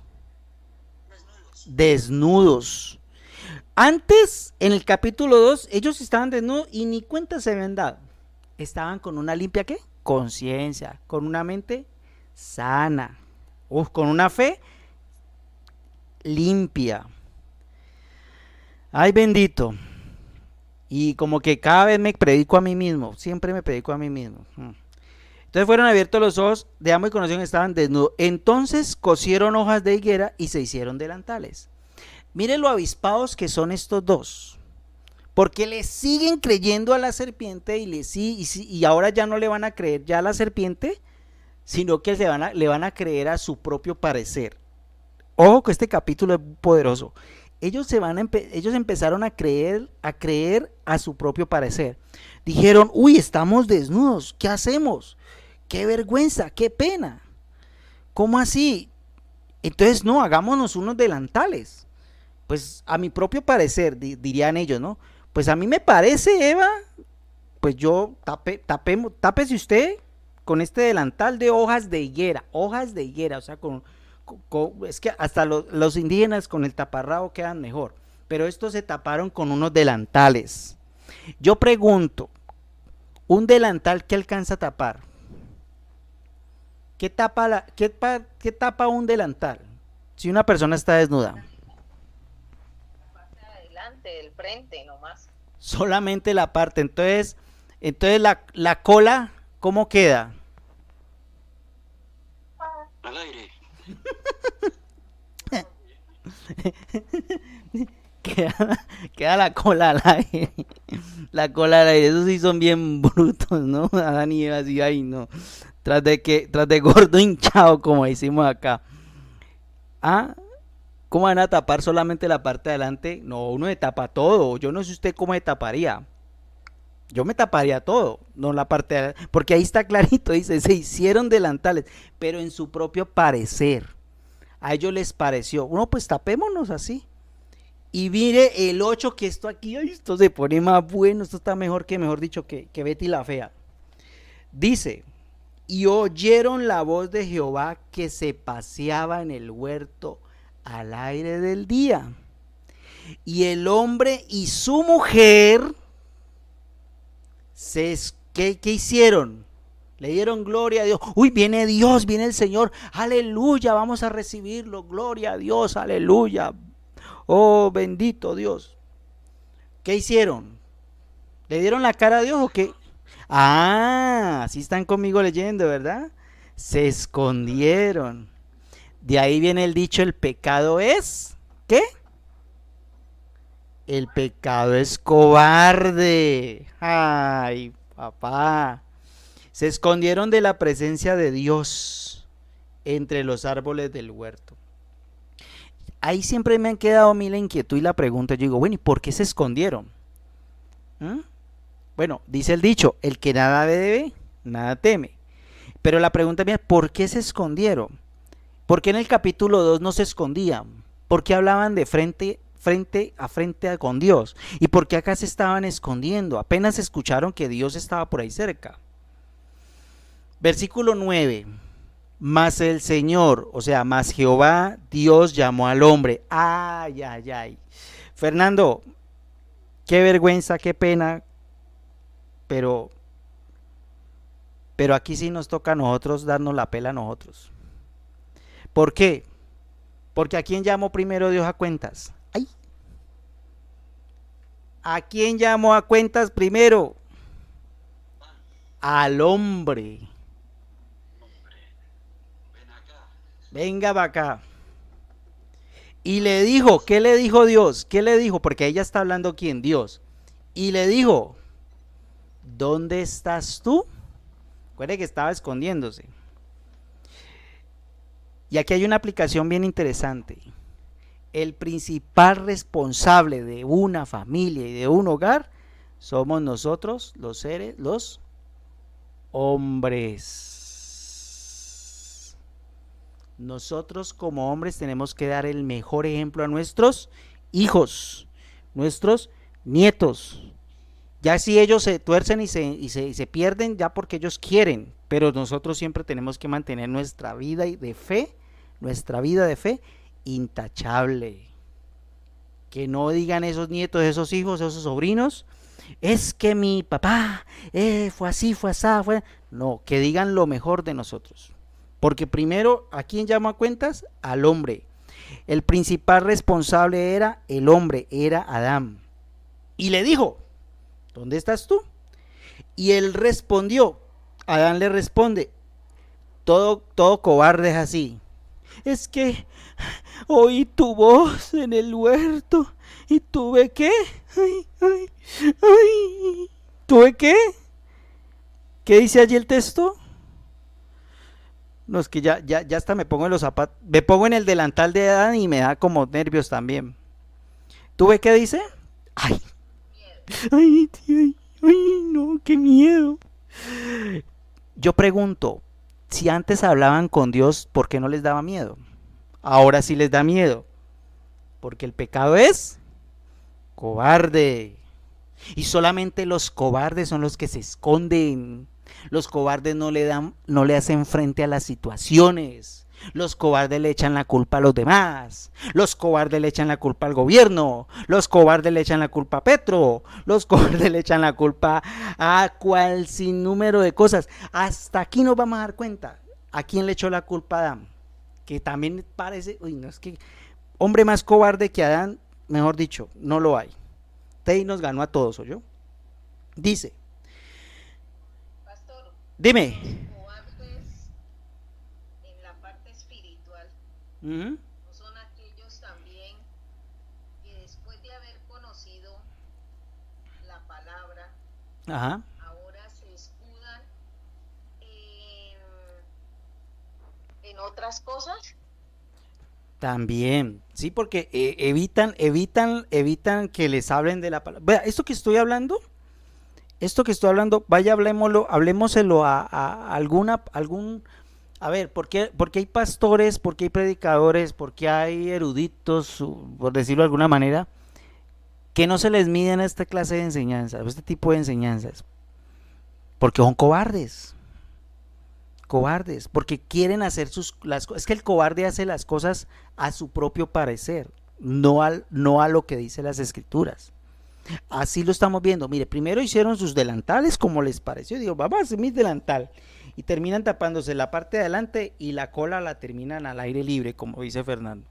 A: Desnudos. Antes, en el capítulo 2, ellos estaban desnudos y ni cuenta se habían dado. Estaban con una limpia, ¿qué? Conciencia, con una mente sana, con una fe limpia. Ay, bendito. Y como que cada vez me predico a mí mismo, siempre me predico a mí mismo. Entonces fueron abiertos los ojos de ambos y conocieron que estaban desnudos. Entonces cosieron hojas de higuera y se hicieron delantales. Miren lo avispados que son estos dos, porque le siguen creyendo a la serpiente y ahora ya no le van a creer ya a la serpiente, sino que le van a creer a su propio parecer. Ojo que este capítulo es poderoso. Ellos empezaron a creer a su propio parecer. Dijeron, uy, estamos desnudos, ¿qué hacemos? Qué vergüenza, qué pena. ¿Cómo así? Entonces no, hagámonos unos delantales. Pues a mi propio parecer, dirían ellos, ¿no? Pues a mí me parece, Eva, pues yo tápese usted con este delantal de hojas de higuera, o sea, es que hasta los indígenas con el taparrabo quedan mejor, pero estos se taparon con unos delantales. Yo pregunto, ¿un delantal qué alcanza a tapar? ¿Qué tapa un delantal si una persona está desnuda?
D: Del frente nomás.
A: Solamente la parte. Entonces la cola, ¿cómo queda?
B: Al aire.
A: queda la cola al aire. La cola al aire. Esos sí son bien brutos, ¿no? Adán y Eva así, ay no. Tras de gordo hinchado, como decimos acá. ¿Ah? ¿Cómo van a tapar solamente la parte de adelante? No, uno se tapa todo. Yo no sé usted cómo se taparía. Yo me taparía todo, no la parte de adelante. Porque ahí está clarito, dice, se hicieron delantales, pero en su propio parecer. A ellos les pareció, uno pues tapémonos así. Y mire el 8, que esto aquí, ay, esto se pone más bueno, esto está mejor dicho, que Betty la Fea. Dice, y oyeron la voz de Jehová que se paseaba en el huerto al aire del día. Y el hombre y su mujer, ¿qué hicieron? Le dieron gloria a Dios. Uy, viene Dios, viene el Señor. Aleluya, vamos a recibirlo. Gloria a Dios, aleluya. Oh, bendito Dios. ¿Qué hicieron? ¿Le dieron la cara a Dios o qué? Ah, así están conmigo leyendo, ¿verdad? Se escondieron. De ahí viene el dicho, el pecado es, ¿qué? El pecado es cobarde. Ay, papá. Se escondieron de la presencia de Dios entre los árboles del huerto. Ahí siempre me han quedado a mí la inquietud y la pregunta. Yo digo, bueno, ¿y por qué se escondieron? Bueno, dice el dicho, el que nada debe, nada teme. Pero la pregunta mía es, ¿por qué se escondieron? ¿Por qué en el capítulo 2 no se escondían? ¿Por qué hablaban de frente a frente con Dios? ¿Y por qué acá se estaban escondiendo? Apenas escucharon que Dios estaba por ahí cerca. Versículo 9. Mas el Señor, o sea, mas Jehová, Dios llamó al hombre. Ay, ay, ay. Fernando, qué vergüenza, qué pena, pero aquí sí nos toca a nosotros darnos la pela a nosotros. ¿Por qué? Porque ¿a quién llamó primero Dios a cuentas? ¡Ay! ¿A quién llamó a cuentas primero? Al hombre. Venga para acá. Y le dijo, ¿qué le dijo Dios? ¿Qué le dijo? Porque ella está hablando quién, Dios. Y le dijo, ¿dónde estás tú? Recuerde que estaba escondiéndose. Y aquí hay una aplicación bien interesante. El principal responsable de una familia y de un hogar somos nosotros, los seres, los hombres. Nosotros como hombres tenemos que dar el mejor ejemplo a nuestros hijos, nuestros nietos. Ya si ellos se tuercen y se pierden, ya porque ellos quieren, pero nosotros siempre tenemos que mantener nuestra vida de fe intachable. Que no digan esos nietos, esos hijos, esos sobrinos, es que mi papá fue así, fue asá, fue... No, que digan lo mejor de nosotros. Porque primero, ¿a quién llama a cuentas? Al hombre. El principal responsable era el hombre, era Adán. Y le dijo, ¿dónde estás tú? Y él respondió, Adán le responde, todo cobarde es así. Es que oí tu voz en el huerto y tuve que, ¿tuve qué? ¿Qué dice allí el texto? No, es que ya hasta me pongo en los zapatos, me pongo en el delantal de Adán y me da como nervios también. ¿Tuve qué dice? Ay, no, qué miedo. Yo pregunto, si antes hablaban con Dios, ¿por qué no les daba miedo? Ahora sí les da miedo, porque el pecado es cobarde. Y solamente los cobardes son los que se esconden. Los cobardes no le hacen frente a las situaciones. Los cobardes le echan la culpa a los demás. Los cobardes le echan la culpa al gobierno. Los cobardes le echan la culpa a Petro. Los cobardes le echan la culpa a cual sinnúmero de cosas. Hasta aquí nos vamos a dar cuenta. ¿A quién le echó la culpa a Adán? Que también parece, no, es que hombre más cobarde que Adán, mejor dicho, no lo hay. Tei nos ganó a todos, ¿oyó? Dice.
D: Pastor,
A: Dime.
D: los cobardes en la parte espiritual
A: Uh-huh.
D: no son aquellos también que después de haber conocido la palabra,
A: Ajá.
D: ahora se escudan en otras cosas.
A: También, sí, porque evitan que les hablen de la palabra. Vea, esto que estoy hablando, vaya, hablemoselo a a ver, ¿por qué hay pastores, por qué hay predicadores, por qué hay eruditos, por decirlo de alguna manera, que no se les miden esta clase de enseñanzas, este tipo de enseñanzas? Porque son cobardes, porque quieren hacer las cosas. Es que el cobarde hace las cosas a su propio parecer, no a lo que dice las escrituras. Así lo estamos viendo. Mire, primero hicieron sus delantales como les pareció. Digo, vamos a hacer mi delantal. y terminan tapándose la parte de adelante y la cola la terminan al aire libre, como dice Fernando.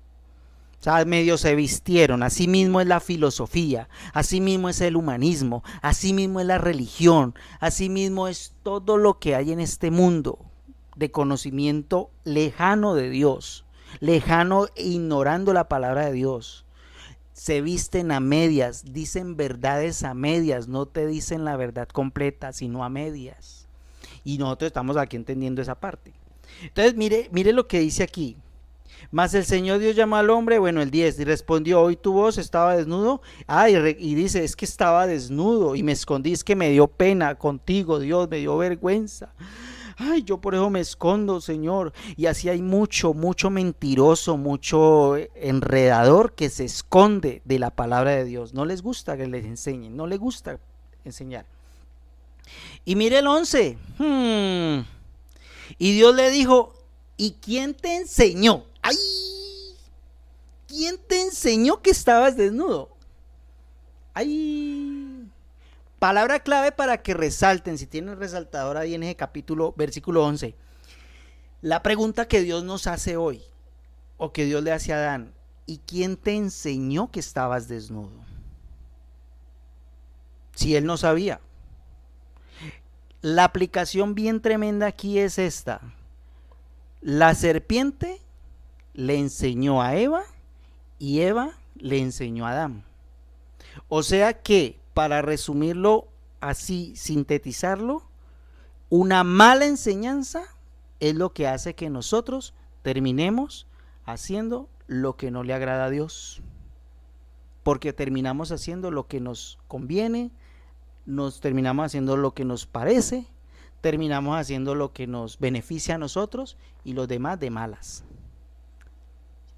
A: O sea, medio se vistieron. Así mismo es la filosofía, así mismo es el humanismo, así mismo es la religión, así mismo es todo lo que hay en este mundo de conocimiento lejano de Dios, lejano e ignorando la palabra de Dios. Se visten a medias, dicen verdades a medias, no te dicen la verdad completa, sino a medias. Y nosotros estamos aquí entendiendo esa parte. Entonces, mire lo que dice aquí. Mas el Señor Dios llamó al hombre, bueno, el 10, y respondió, ¿oí tu voz? ¿Estaba desnudo? Y dice, es que estaba desnudo y me escondí, es que me dio pena contigo, Dios, me dio vergüenza. Ay, yo por eso me escondo, Señor. Y así hay mucho mentiroso, mucho enredador que se esconde de la palabra de Dios. No les gusta que les enseñen, no les gusta enseñar. Y mire el 11. Y Dios le dijo, ¿y quién te enseñó? ¡Ay! ¿Quién te enseñó que estabas desnudo? ¡Ay! Palabra clave para que resalten, si tienen resaltador ahí en ese capítulo, versículo 11. La pregunta que Dios nos hace hoy, o que Dios le hace a Adán, ¿y quién te enseñó que estabas desnudo? Si él no sabía. La aplicación bien tremenda aquí es esta. La serpiente le enseñó a Eva y Eva le enseñó a Adán. O sea que, para resumirlo así, sintetizarlo, una mala enseñanza es lo que hace que nosotros terminemos haciendo lo que no le agrada a Dios. Porque terminamos haciendo lo que nos conviene, nos terminamos haciendo lo que nos parece, terminamos haciendo lo que nos beneficia a nosotros y los demás de malas.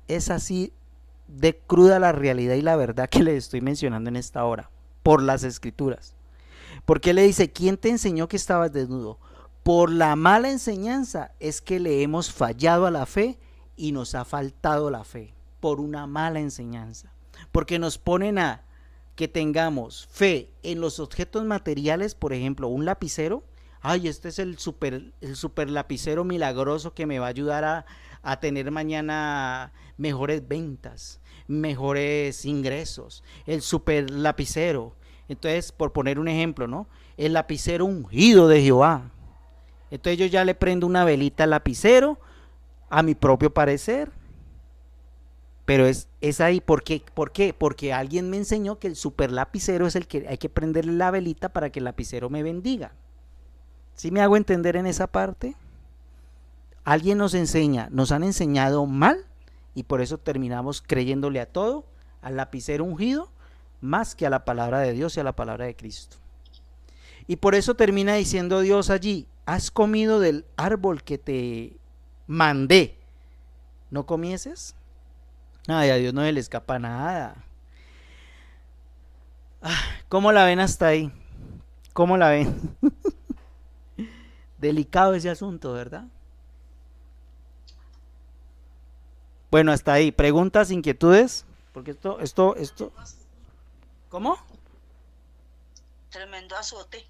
A: Es así de cruda la realidad y la verdad que les estoy mencionando en esta hora, por las escrituras. Porque le dice, ¿quién te enseñó que estabas desnudo? Por la mala enseñanza es que le hemos fallado a la fe y nos ha faltado la fe, por una mala enseñanza. Porque nos ponen a que tengamos fe en los objetos materiales, por ejemplo, un lapicero. Ay, este es el super lapicero milagroso que me va a ayudar a tener mañana mejores ventas, mejores ingresos, el super lapicero. Entonces, por poner un ejemplo, ¿no? El lapicero ungido de Jehová. Entonces yo ya le prendo una velita al lapicero, a mi propio parecer. Pero es ahí, ¿por qué? Porque alguien me enseñó que el super lapicero es el que hay que prenderle la velita para que el lapicero me bendiga. ¿Sí me hago entender en esa parte? Alguien nos enseña, nos han enseñado mal y por eso terminamos creyéndole a todo, al lapicero ungido, más que a la palabra de Dios y a la palabra de Cristo. Y por eso termina diciendo Dios allí, has comido del árbol que te mandé, ¿no comieses? Ay, a Dios no se le escapa nada. ¿Cómo la ven hasta ahí? ¿Cómo la ven? Delicado ese asunto, ¿verdad? Bueno, hasta ahí. ¿Preguntas, inquietudes? Porque esto. ¿Cómo?
C: Tremendo azote.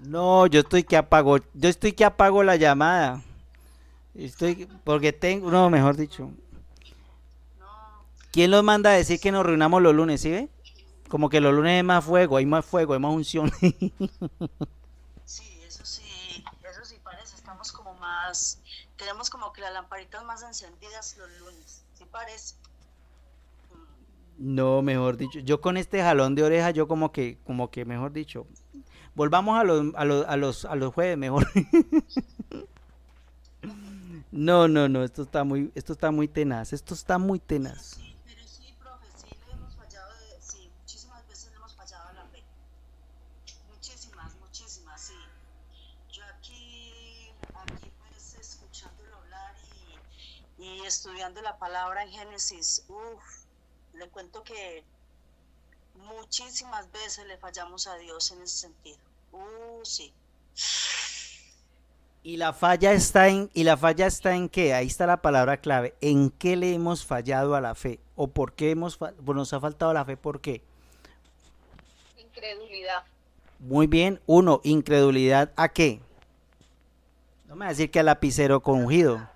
A: No, yo estoy que apago la llamada. Porque tengo, no, mejor dicho. ¿Quién los manda a decir que nos reunamos los lunes, sí ve? Como que los lunes hay más fuego, hay más unción.
C: Sí, eso sí parece, estamos como más, tenemos como que las lamparitas más encendidas los lunes, ¿sí parece?
A: No, mejor dicho, yo con este jalón de oreja, yo como que mejor dicho, volvamos a los jueves mejor. No, esto está muy tenaz,
C: Pero sí, profe, sí le hemos fallado, sí, muchísimas veces le hemos fallado a la fe. Muchísimas, sí. Yo aquí pues escuchándolo hablar y estudiando la palabra en Génesis, le cuento que muchísimas veces le fallamos a Dios en ese sentido. Sí.
A: Y la falla está en qué, ahí está la palabra clave, en qué le hemos fallado a la fe, o por qué nos ha faltado la fe, ¿por qué?
D: Incredulidad.
A: Muy bien, 1, incredulidad, ¿a qué? No me va a decir que al lapicero con ungido.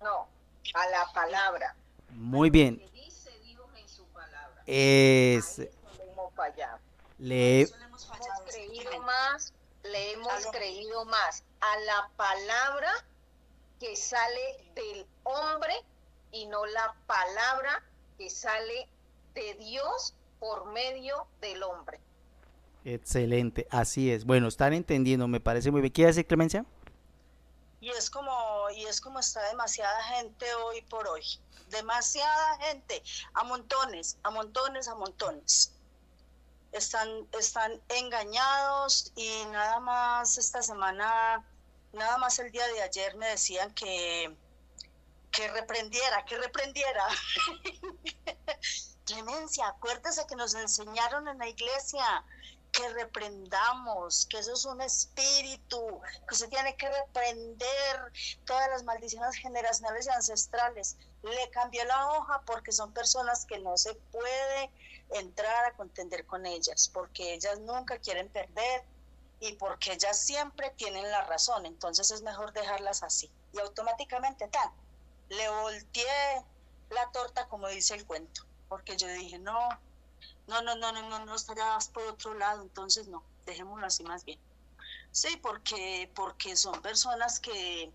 D: No, a la palabra, a
A: Muy
D: lo
A: bien.
D: que dice Dios en su palabra.
A: Es,
D: Ahí es donde hemos fallado.
A: le,
C: Eso le hemos
D: Hemos
C: fallado.
D: creído más, le hemos
C: Aló.
D: creído más a la palabra que sale del hombre y no la palabra que sale de Dios por medio del hombre.
A: excelente, así es. Bueno, están entendiendo, me parece muy bien. ¿Quiere decir, Clemencia?
C: Y es como está demasiada gente hoy por hoy. Demasiada gente, a montones, a montones, a montones. Están engañados y nada más esta semana, nada más el día de ayer me decían que reprendiera. Clemencia, acuérdese que nos enseñaron en la iglesia que reprendamos, que eso es un espíritu, que usted tiene que reprender todas las maldiciones generacionales y ancestrales. Le cambió la hoja porque son personas que no se puede entrar a contender con ellas, porque ellas nunca quieren perder y porque ellas siempre tienen la razón. Entonces es mejor dejarlas así. Y automáticamente le volteé la torta, como dice el cuento, porque yo dije, no, estaría por otro lado, entonces no, dejémoslo así más bien. Sí, porque son personas que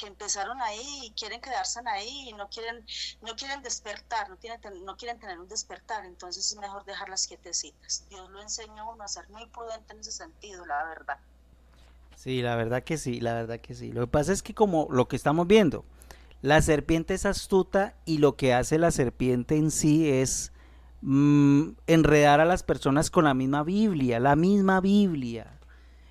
C: empezaron ahí y quieren quedarse ahí y no quieren despertar, no quieren tener un despertar, entonces es mejor dejarlas quietecitas. Dios lo enseñó a uno a ser muy prudente en ese sentido, la verdad.
A: Sí, la verdad que sí, la verdad que sí. Lo que pasa es que como lo que estamos viendo, la serpiente es astuta y lo que hace la serpiente en sí es enredar a las personas con la misma Biblia, la misma Biblia.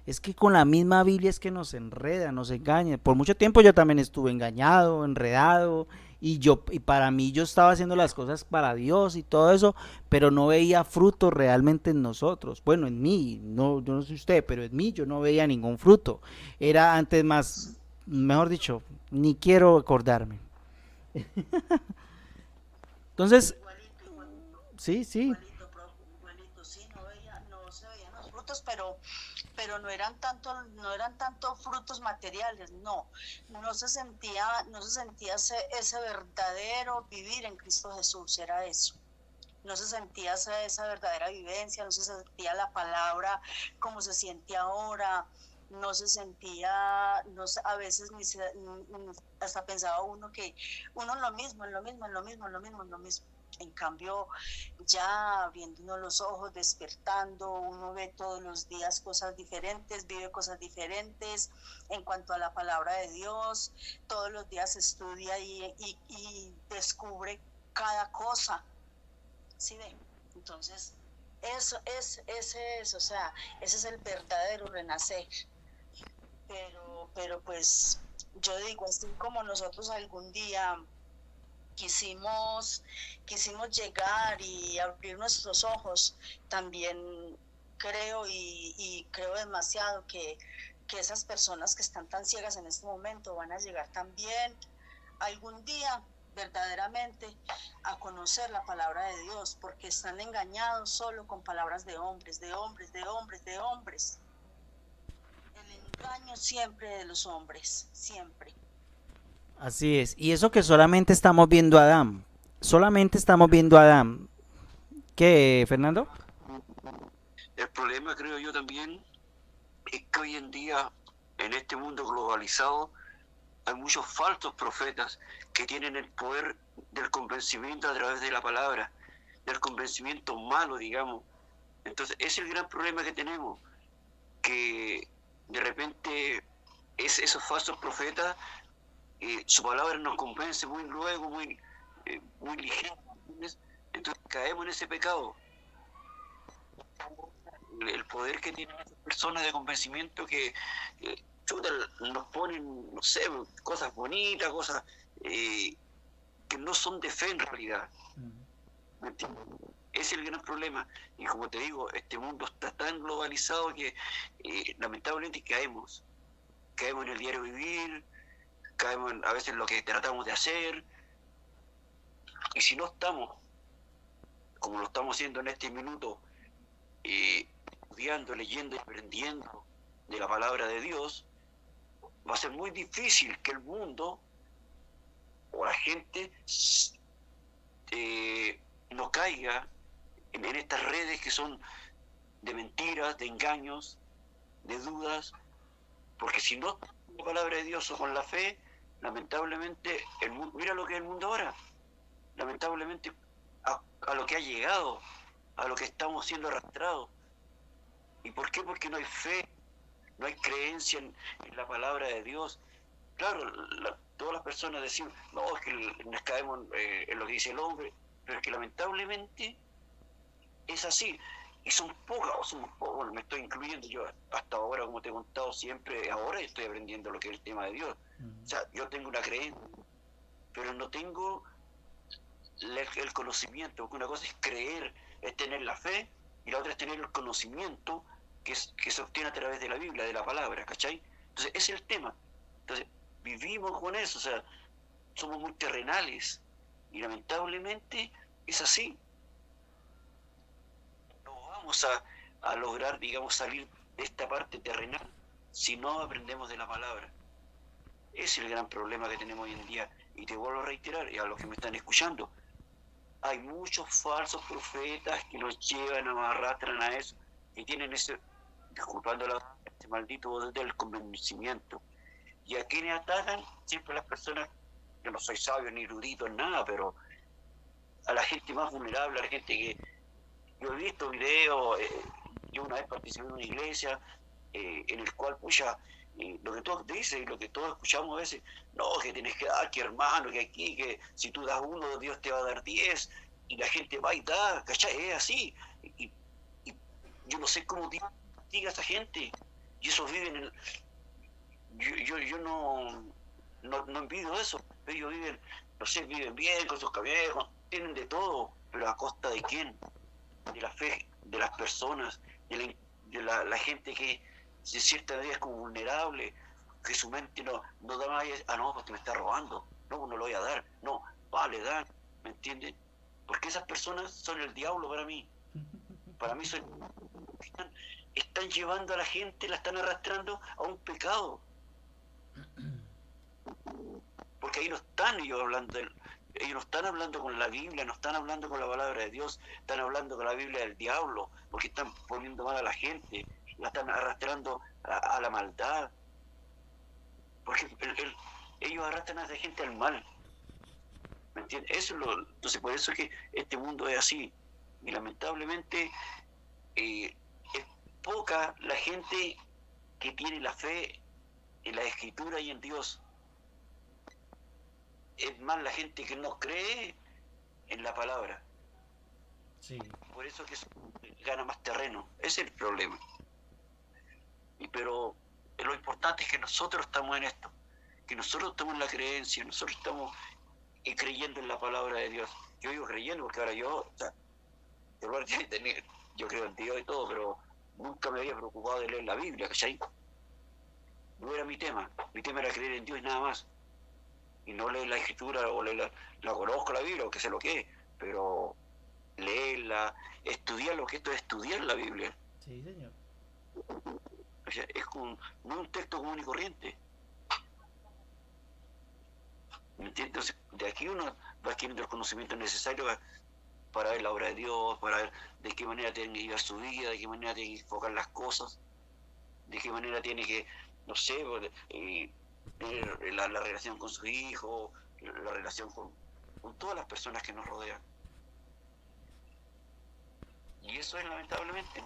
A: Es que con la misma Biblia es que nos enreda, nos engaña. Por mucho tiempo yo también estuve engañado, enredado, y para mí yo estaba haciendo las cosas para Dios y todo eso, pero no veía fruto realmente en nosotros. Bueno, en mí, no, yo no sé usted, pero en mí yo no veía ningún fruto. Era antes más, mejor dicho, ni quiero acordarme. Entonces, sí,
C: Igualito, sí, no se veían los frutos, pero no eran tanto frutos materiales, no se sentía ese verdadero vivir en Cristo Jesús, era eso. No se sentía esa verdadera vivencia, no se sentía la palabra como se siente ahora, no se sentía, a veces hasta pensaba uno que uno en lo mismo. En cambio, ya abriendo los ojos, despertando, uno ve todos los días cosas diferentes, vive cosas diferentes en cuanto a la palabra de Dios, todos los días estudia y descubre cada cosa, ¿sí ve? Entonces, o sea, ese es el verdadero renacer. Pero pues yo digo, así como nosotros algún día quisimos llegar y abrir nuestros ojos, también creo y creo demasiado que esas personas que están tan ciegas en este momento van a llegar también algún día verdaderamente a conocer la palabra de Dios, porque están engañados solo con palabras de hombres. El engaño siempre de los hombres, siempre.
A: así es. Y eso que solamente estamos viendo a Adán. Solamente estamos viendo a Adán. ¿Qué, Fernando?
B: El problema, creo yo también, es que hoy en día, en este mundo globalizado, hay muchos falsos profetas que tienen el poder del convencimiento a través de la palabra, del convencimiento malo, digamos. Entonces, ese es el gran problema que tenemos, que de repente esos falsos profetas, su palabra nos convence muy luego, muy ligero. Entonces caemos en ese pecado. El poder que tienen esas personas de convencimiento que nos ponen, no sé, cosas bonitas, cosas que no son de fe en realidad. ¿Me entiendes? Ese es el gran problema. Y como te digo, este mundo está tan globalizado que lamentablemente caemos en el diario vivir, caemos a veces en lo que tratamos de hacer, y si no estamos, como lo estamos haciendo en este minuto, estudiando, leyendo y aprendiendo de la palabra de Dios, va a ser muy difícil que el mundo o la gente no caiga en estas redes que son de mentiras, de engaños, de dudas, porque si no con la palabra de Dios o con la fe, lamentablemente el mundo, mira lo que es el mundo ahora, lamentablemente a lo que ha llegado, a lo que estamos siendo arrastrados. ¿Y por qué? Porque no hay fe, no hay creencia en la palabra de Dios. Claro, todas las personas decimos, no, es que nos caemos en lo que dice el hombre, pero es que lamentablemente es así. Y son pocas, bueno, me estoy incluyendo yo hasta ahora, como te he contado siempre, ahora estoy aprendiendo lo que es el tema de Dios. O sea, yo tengo una creencia, pero no tengo el conocimiento, porque una cosa es creer, es tener la fe, y la otra es tener el conocimiento que se obtiene a través de la Biblia, de la palabra, ¿cachai? Entonces, ese es el tema. Entonces, vivimos con eso, o sea, somos muy terrenales, y lamentablemente es así. No vamos a lograr, digamos, salir de esta parte terrenal si no aprendemos de la palabra. Ese es el gran problema que tenemos hoy en día. Y te vuelvo a reiterar, y a los que me están escuchando, hay muchos falsos profetas que nos llevan, nos arrastran a eso, que tienen ese, disculpando ese maldito poder del convencimiento. Y a quienes atacan, siempre las personas, yo no soy sabio ni erudito en nada, pero a la gente más vulnerable, a la gente que... Yo he visto videos, yo una vez participé en una iglesia en el cual, pucha, lo que todos dicen y lo que todos escuchamos a veces, no, que tienes que dar, que hermano, que aquí, que si tú das 1, Dios te va a dar 10, y la gente va y da, ¿cachai? Es así. Y yo no sé cómo Dios castiga a esa gente, y esos viven en... Yo no envidio eso, ellos viven, no sé, viven bien, con sus cabellos, tienen de todo, pero ¿a costa de quién? De la fe de las personas, de la gente que de cierta manera es como vulnerable, que su mente no da más, no, porque me está robando, no, no lo voy a dar, no, vale, dan, ¿me entiendes? Porque esas personas son el diablo para mí son, están llevando a la gente, la están arrastrando a un pecado, porque ahí no están ellos hablando ellos no están hablando con la Biblia, no están hablando con la palabra de Dios, están hablando con la Biblia del diablo, porque están poniendo mal a la gente, la están arrastrando a la maldad, porque ellos arrastran a la gente al mal, ¿me entiendes? Entonces por eso es que este mundo es así, y lamentablemente es poca la gente que tiene la fe en la Escritura y en Dios. Es más la gente que no cree en la palabra.
A: Sí.
B: Por eso que gana más terreno. Ese es el problema. Pero lo importante es que nosotros estamos en esto, que nosotros estamos en la creencia, nosotros estamos creyendo en la palabra de Dios. Yo digo creyendo porque ahora yo creo en Dios y todo, pero nunca me había preocupado de leer la Biblia, ¿cachai? No era mi tema era creer en Dios y nada más. Y no leer la Escritura o la conozco la Biblia o que sé lo que es, pero leerla, estudiar lo que esto es estudiar la Biblia.
A: Sí, señor.
B: O sea, no es un texto común y corriente. ¿Me entiendes? Entonces, de aquí uno va adquiriendo el conocimiento necesario para ver la obra de Dios, para ver de qué manera tiene que llevar su vida, de qué manera tiene que enfocar las cosas, de qué manera tiene que, no sé, la relación con su hijo, la relación con todas las personas que nos rodean. Y eso es lamentablemente,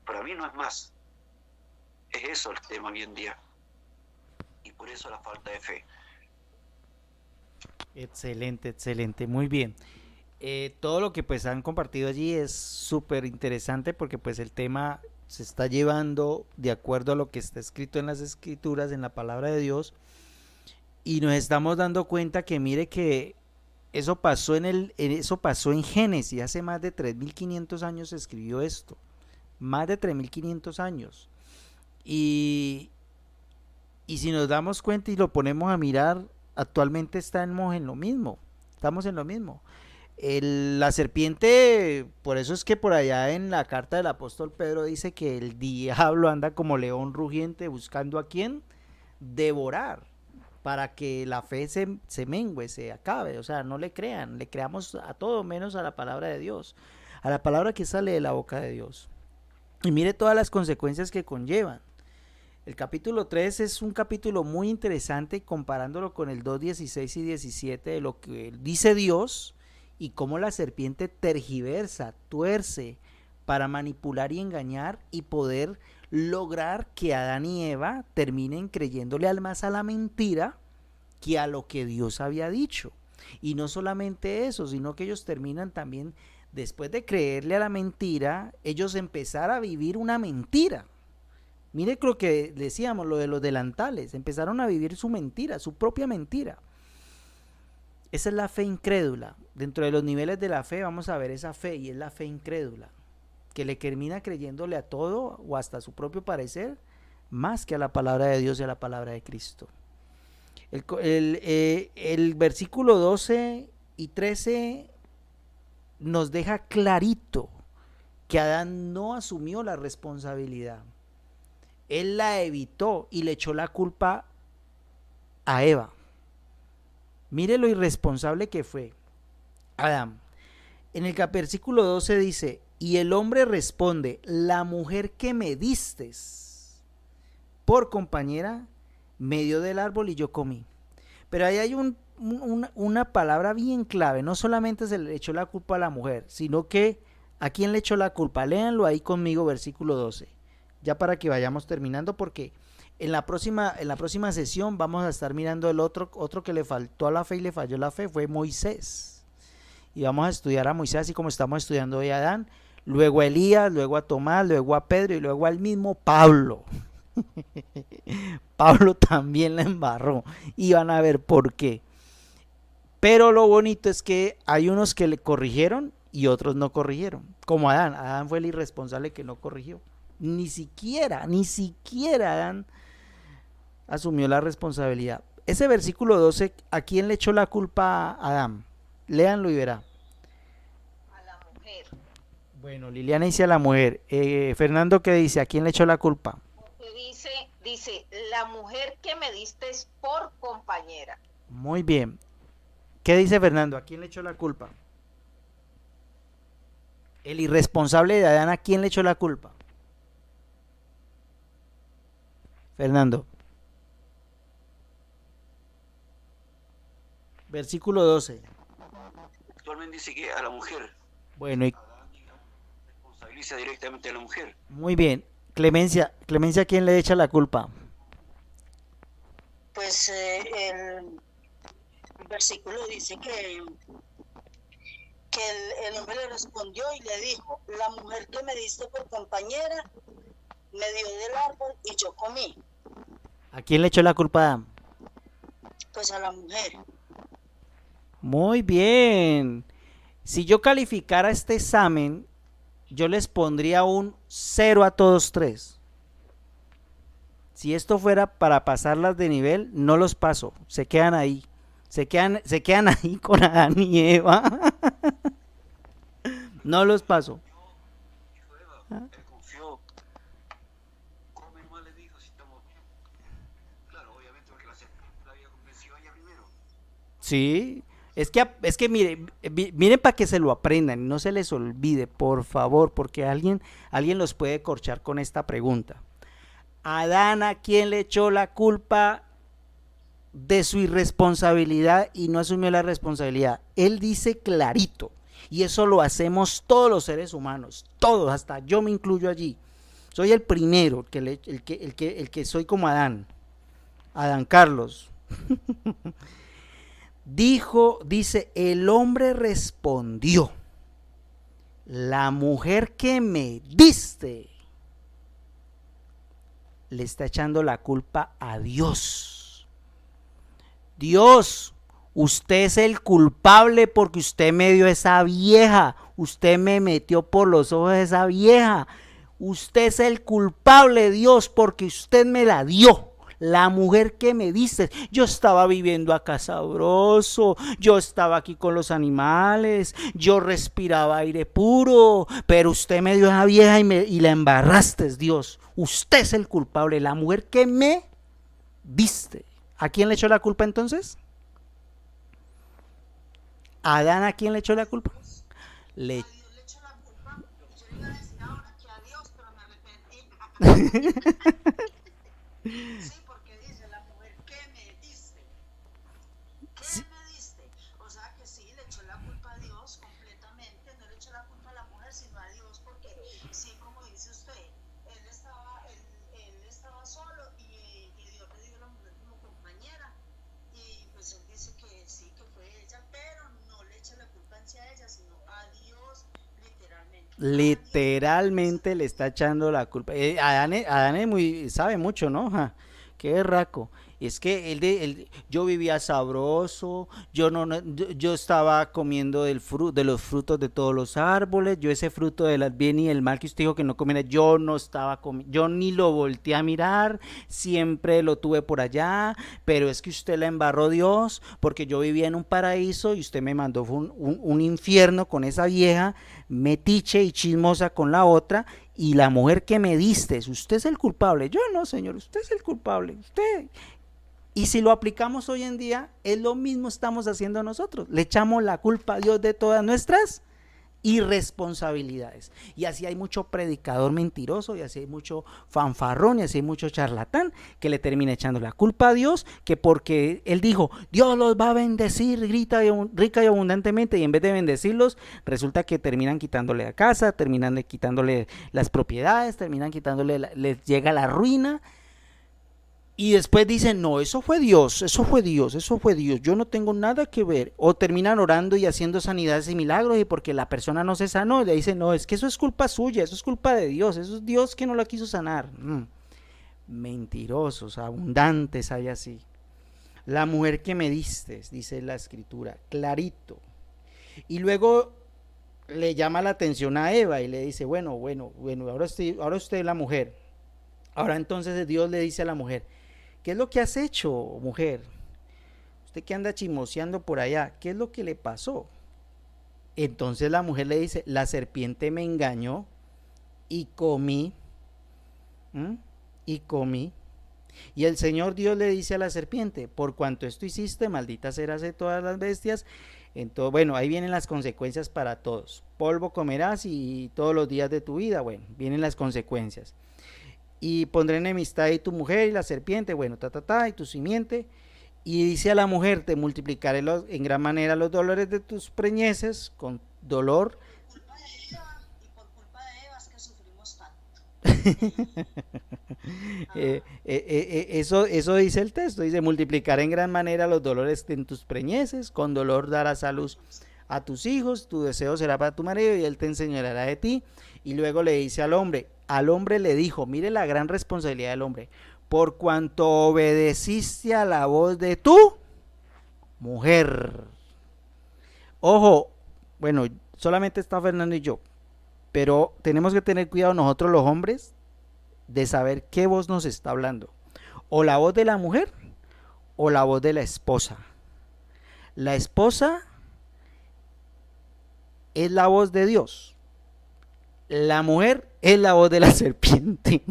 B: para mí no es más. Es eso el tema hoy en día. Y por eso la falta de fe.
A: Excelente, muy bien. Todo lo que pues han compartido allí es súper interesante porque pues el tema se está llevando de acuerdo a lo que está escrito en las escrituras, en la palabra de Dios, y nos estamos dando cuenta que mire que eso pasó en Génesis, hace más de 3.500 años se escribió esto, más de 3.500 años, y si nos damos cuenta y lo ponemos a mirar, actualmente estamos en lo mismo. La serpiente, por eso es que por allá en la carta del apóstol Pedro dice que el diablo anda como león rugiente buscando a quién devorar para que la fe se mengue, se acabe. O sea, no le crean, le creamos a todo menos a la palabra de Dios, a la palabra que sale de la boca de Dios. Y mire todas las consecuencias que conllevan. El capítulo 3 es un capítulo muy interesante comparándolo con el 2, 16 y 17 de lo que dice Dios y cómo la serpiente tergiversa, tuerce para manipular y engañar y poder lograr que Adán y Eva terminen creyéndole más a la mentira que a lo que Dios había dicho. Y no solamente eso, sino que ellos terminan también, después de creerle a la mentira, ellos empezar a vivir una mentira. Mire lo que decíamos, lo de los delantales, empezaron a vivir su mentira, su propia mentira. Esa es la fe incrédula. Dentro de los niveles de la fe vamos a ver esa fe, y es la fe incrédula, que le termina creyéndole a todo o hasta a su propio parecer, más que a la palabra de Dios y a la palabra de Cristo. El versículo 12 y 13 nos deja clarito que Adán no asumió la responsabilidad. Él la evitó y le echó la culpa a Eva. Mire lo irresponsable que fue Adán. En el versículo 12 dice: y el hombre responde, la mujer que me distes por compañera me dio del árbol y yo comí. Pero ahí hay una palabra bien clave. No solamente se le echó la culpa a la mujer, sino que ¿a quién le echó la culpa? Léanlo ahí conmigo, versículo 12. Ya para que vayamos terminando, porque en la próxima sesión vamos a estar mirando el otro que le faltó a la fe y le falló la fe, fue Moisés. Y vamos a estudiar a Moisés así como estamos estudiando hoy a Adán, luego a Elías, luego a Tomás, luego a Pedro y luego al mismo Pablo. Pablo también la embarró y van a ver por qué. Pero lo bonito es que hay unos que le corrigieron y otros no corrigieron, como Adán. Adán fue el irresponsable que no corrigió. Ni siquiera Adán asumió la responsabilidad. Ese versículo 12, ¿a quién le echó la culpa a Adán? Léanlo y verá.
D: A la mujer.
A: Bueno, Liliana dice a la mujer. Fernando, ¿qué dice? ¿A quién le echó la culpa?
D: Dice, la mujer que me diste por compañera.
A: Muy bien. ¿Qué dice Fernando? ¿A quién le echó la culpa? El irresponsable de Adán, ¿a quién le echó la culpa? Fernando. Versículo 12.
B: Actualmente dice que a la mujer.
A: Bueno, y
B: Responsabiliza directamente a la mujer.
A: muy bien. Clemencia, ¿a quién le echa la culpa?
C: Pues el versículo dice que el hombre le respondió y le dijo, la mujer que me diste por compañera me dio del árbol y yo comí.
A: ¿A quién le echó la culpa a Adán?
C: Pues a la mujer.
A: Muy bien. Si yo calificara este examen, yo les pondría un 0 a todos tres. Si esto fuera para pasarlas de nivel, no los paso. Se quedan ahí. Se quedan ahí con Adán y Eva. No los paso.
B: Dijo Eva, él confió. ¿Cómo mal le dijo si estamos bien? Claro, obviamente porque la había convencido a ella primero.
A: Sí. Es que miren para que se lo aprendan y no se les olvide, por favor, porque alguien los puede corchar con esta pregunta. Adán, ¿a quién le echó la culpa de su irresponsabilidad y no asumió la responsabilidad? Él dice clarito, y eso lo hacemos todos los seres humanos, todos, hasta yo me incluyo allí. Soy el primero, el que soy como Adán Carlos. Dice, el hombre respondió, la mujer que me diste, le está echando la culpa a Dios. Dios, usted es el culpable porque usted me dio esa vieja, usted me metió por los ojos a esa vieja, usted es el culpable, Dios, porque usted me la dio. La mujer que me diste, yo estaba viviendo acá sabroso, yo estaba aquí con los animales, yo respiraba aire puro, pero usted me dio esa vieja y la embarraste, Dios. Usted es el culpable, la mujer que me diste. ¿A quién le echó la culpa entonces? ¿Adán a quién le echó la culpa? Le...
C: A Dios le echó la culpa. Y yo iba a decir ahora que a Dios, pero me arrepentí. Sí, porque dice la mujer, ¿qué me diste? ¿Qué
A: Sí.
C: me diste? O sea que sí, le echó la culpa a Dios completamente, no le echó la culpa a la mujer, sino a Dios, porque sí, como dice usted, él estaba solo y Dios le dio a la mujer como compañera. Y pues él dice que sí, que fue ella, pero no le echa la culpa hacia ella, sino a Dios, literalmente.
A: Literalmente le está echando la culpa. Adán es sabe mucho, ¿no? Ja, qué berraco. Es que yo vivía sabroso, yo estaba comiendo de los frutos de todos los árboles, yo ese fruto del bien y el mal que usted dijo que no comiera, yo no estaba comiendo, yo ni lo volteé a mirar, siempre lo tuve por allá, pero es que usted la embarró Dios, porque yo vivía en un paraíso y usted me mandó un infierno con esa vieja metiche y chismosa con la otra, y la mujer que me diste, usted es el culpable. Yo no, señor, usted es el culpable, usted. Y si lo aplicamos hoy en día, es lo mismo estamos haciendo nosotros. Le echamos la culpa a Dios de todas nuestras irresponsabilidades. Y así hay mucho predicador mentiroso, y así hay mucho fanfarrón, y así hay mucho charlatán que le termina echando la culpa a Dios, que porque él dijo, Dios los va a bendecir rica y abundantemente, y en vez de bendecirlos, resulta que terminan quitándole la casa, terminan quitándole las propiedades, terminan quitándole, les llega la ruina. Y después dicen, no, eso fue Dios, yo no tengo nada que ver. O terminan orando y haciendo sanidades y milagros, y porque la persona no se sanó, le dicen, no, es que eso es culpa suya, eso es culpa de Dios, eso es Dios que no la quiso sanar. Mentirosos, abundantes hay así. La mujer que me diste, dice la escritura, clarito. Y luego le llama la atención a Eva y le dice, bueno, ahora usted es la mujer. Ahora entonces Dios le dice a la mujer, ¿qué es lo que has hecho, mujer? Usted que anda chismoseando por allá, ¿qué es lo que le pasó? Entonces la mujer le dice, la serpiente me engañó y comí. Y el Señor Dios le dice a la serpiente, por cuanto esto hiciste, maldita serás de todas las bestias. Entonces, bueno, ahí vienen las consecuencias para todos. Polvo comerás y todos los días de tu vida, bueno, vienen las consecuencias. Y pondré enemistad de tu mujer y la serpiente, bueno, y tu simiente. Y dice a la mujer, te multiplicaré en gran manera los dolores de tus preñeces, con dolor.
C: Por culpa de Eva, y por culpa de Eva es que sufrimos tanto.
A: Eso dice el texto, dice, multiplicaré en gran manera los dolores en tus preñeces, con dolor darás a luz a tus hijos, tu deseo será para tu marido y él te enseñará de ti. Y luego le dice al hombre le dijo, mire la gran responsabilidad del hombre, por cuanto obedeciste a la voz de tu mujer. Ojo, bueno, solamente está Fernando y yo, pero tenemos que tener cuidado nosotros los hombres de saber qué voz nos está hablando, o la voz de la mujer o la voz de la esposa. La esposa es la voz de Dios, la mujer es la voz de la serpiente.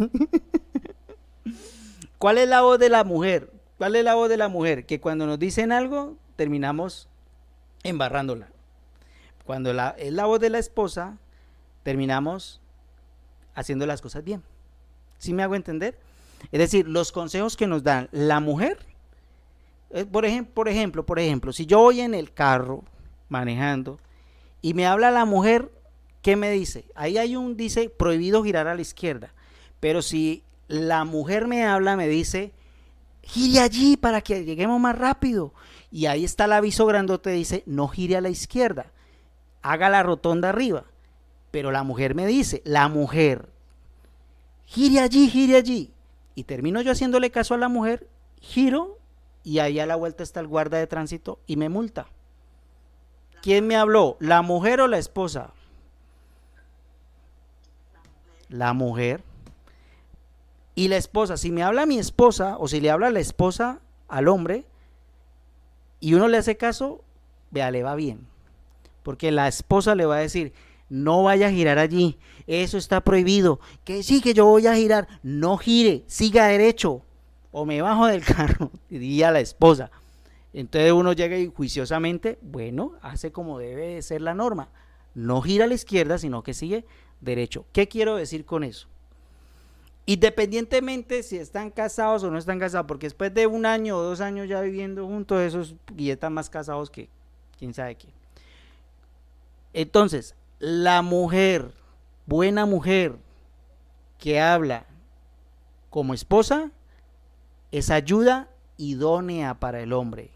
A: ¿Cuál es la voz de la mujer? ¿Cuál es la voz de la mujer? Que cuando nos dicen algo terminamos embarrándola. Cuando es la voz de la esposa, terminamos haciendo las cosas bien. ¿Sí me hago entender? Es decir, los consejos que nos dan la mujer, por ejemplo, si yo voy en el carro manejando y me habla la mujer, ¿qué me dice? Ahí dice prohibido girar a la izquierda, pero si la mujer me habla, me dice, gire allí para que lleguemos más rápido, y ahí está el aviso grandote, dice, no gire a la izquierda, haga la rotonda arriba, pero la mujer me dice, gire allí, y termino yo haciéndole caso a la mujer, giro, y ahí a la vuelta está el guarda de tránsito y me multa. ¿Quién me habló? ¿La mujer o la esposa? La mujer. Y la esposa, si me habla mi esposa o si le habla la esposa al hombre y uno le hace caso, vea, le va bien. Porque la esposa le va a decir, no vaya a girar allí, eso está prohibido. Que sí, que yo voy a girar, no gire, siga derecho. o me bajo del carro, diría la esposa. Entonces uno llega y juiciosamente, bueno, hace como debe de ser la norma, no gira a la izquierda, sino que sigue derecho. ¿Qué quiero decir con eso? Independientemente si están casados o no están casados, porque después de 1 año o 2 años ya viviendo juntos, esos ya están más casados que quién sabe qué. Entonces, la mujer, buena mujer, que habla como esposa, es ayuda idónea para el hombre.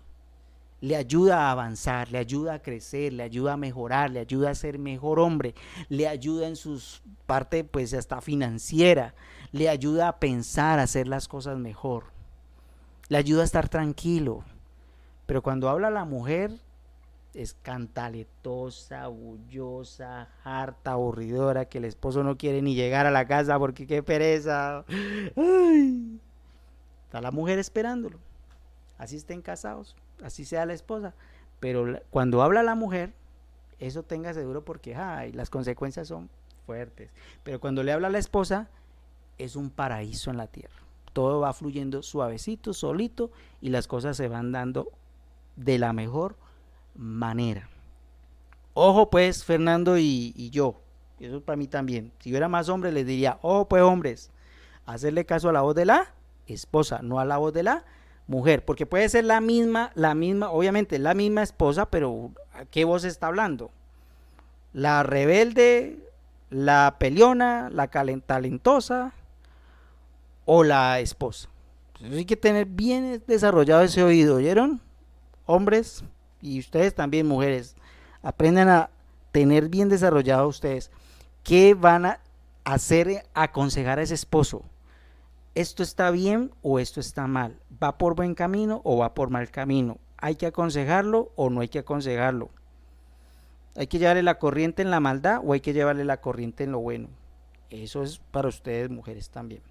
A: Le ayuda a avanzar, le ayuda a crecer, le ayuda a mejorar, le ayuda a ser mejor hombre, le ayuda en sus parte pues hasta financiera, le ayuda a pensar, a hacer las cosas mejor, le ayuda a estar tranquilo. Pero cuando habla la mujer es cantaletosa, bullosa, harta, aburridora, que el esposo no quiere ni llegar a la casa porque qué pereza. Ay. Está la mujer esperándolo. Así estén casados, así sea la esposa. Pero cuando habla la mujer, eso tenga seguro porque las consecuencias son fuertes. Pero cuando le habla a la esposa, es un paraíso en la tierra. Todo va fluyendo suavecito, solito, y las cosas se van dando de la mejor manera. Ojo pues, Fernando y yo, eso para mí también. Si yo era más hombre, les diría, ojo pues hombres, hacerle caso a la voz de la esposa, no a la voz de la mujer, porque puede ser la misma, obviamente la misma esposa, pero ¿a qué voz está hablando? La rebelde, la peleona, la talentosa o la esposa. Entonces hay que tener bien desarrollado ese oído, ¿oyeron? Hombres, y ustedes también mujeres, aprendan a tener bien desarrollado ustedes qué van a hacer, aconsejar a ese esposo. ¿Esto está bien o esto está mal? ¿Va por buen camino o va por mal camino? ¿Hay que aconsejarlo o no hay que aconsejarlo? ¿Hay que llevarle la corriente en la maldad o hay que llevarle la corriente en lo bueno? Eso es para ustedes mujeres también.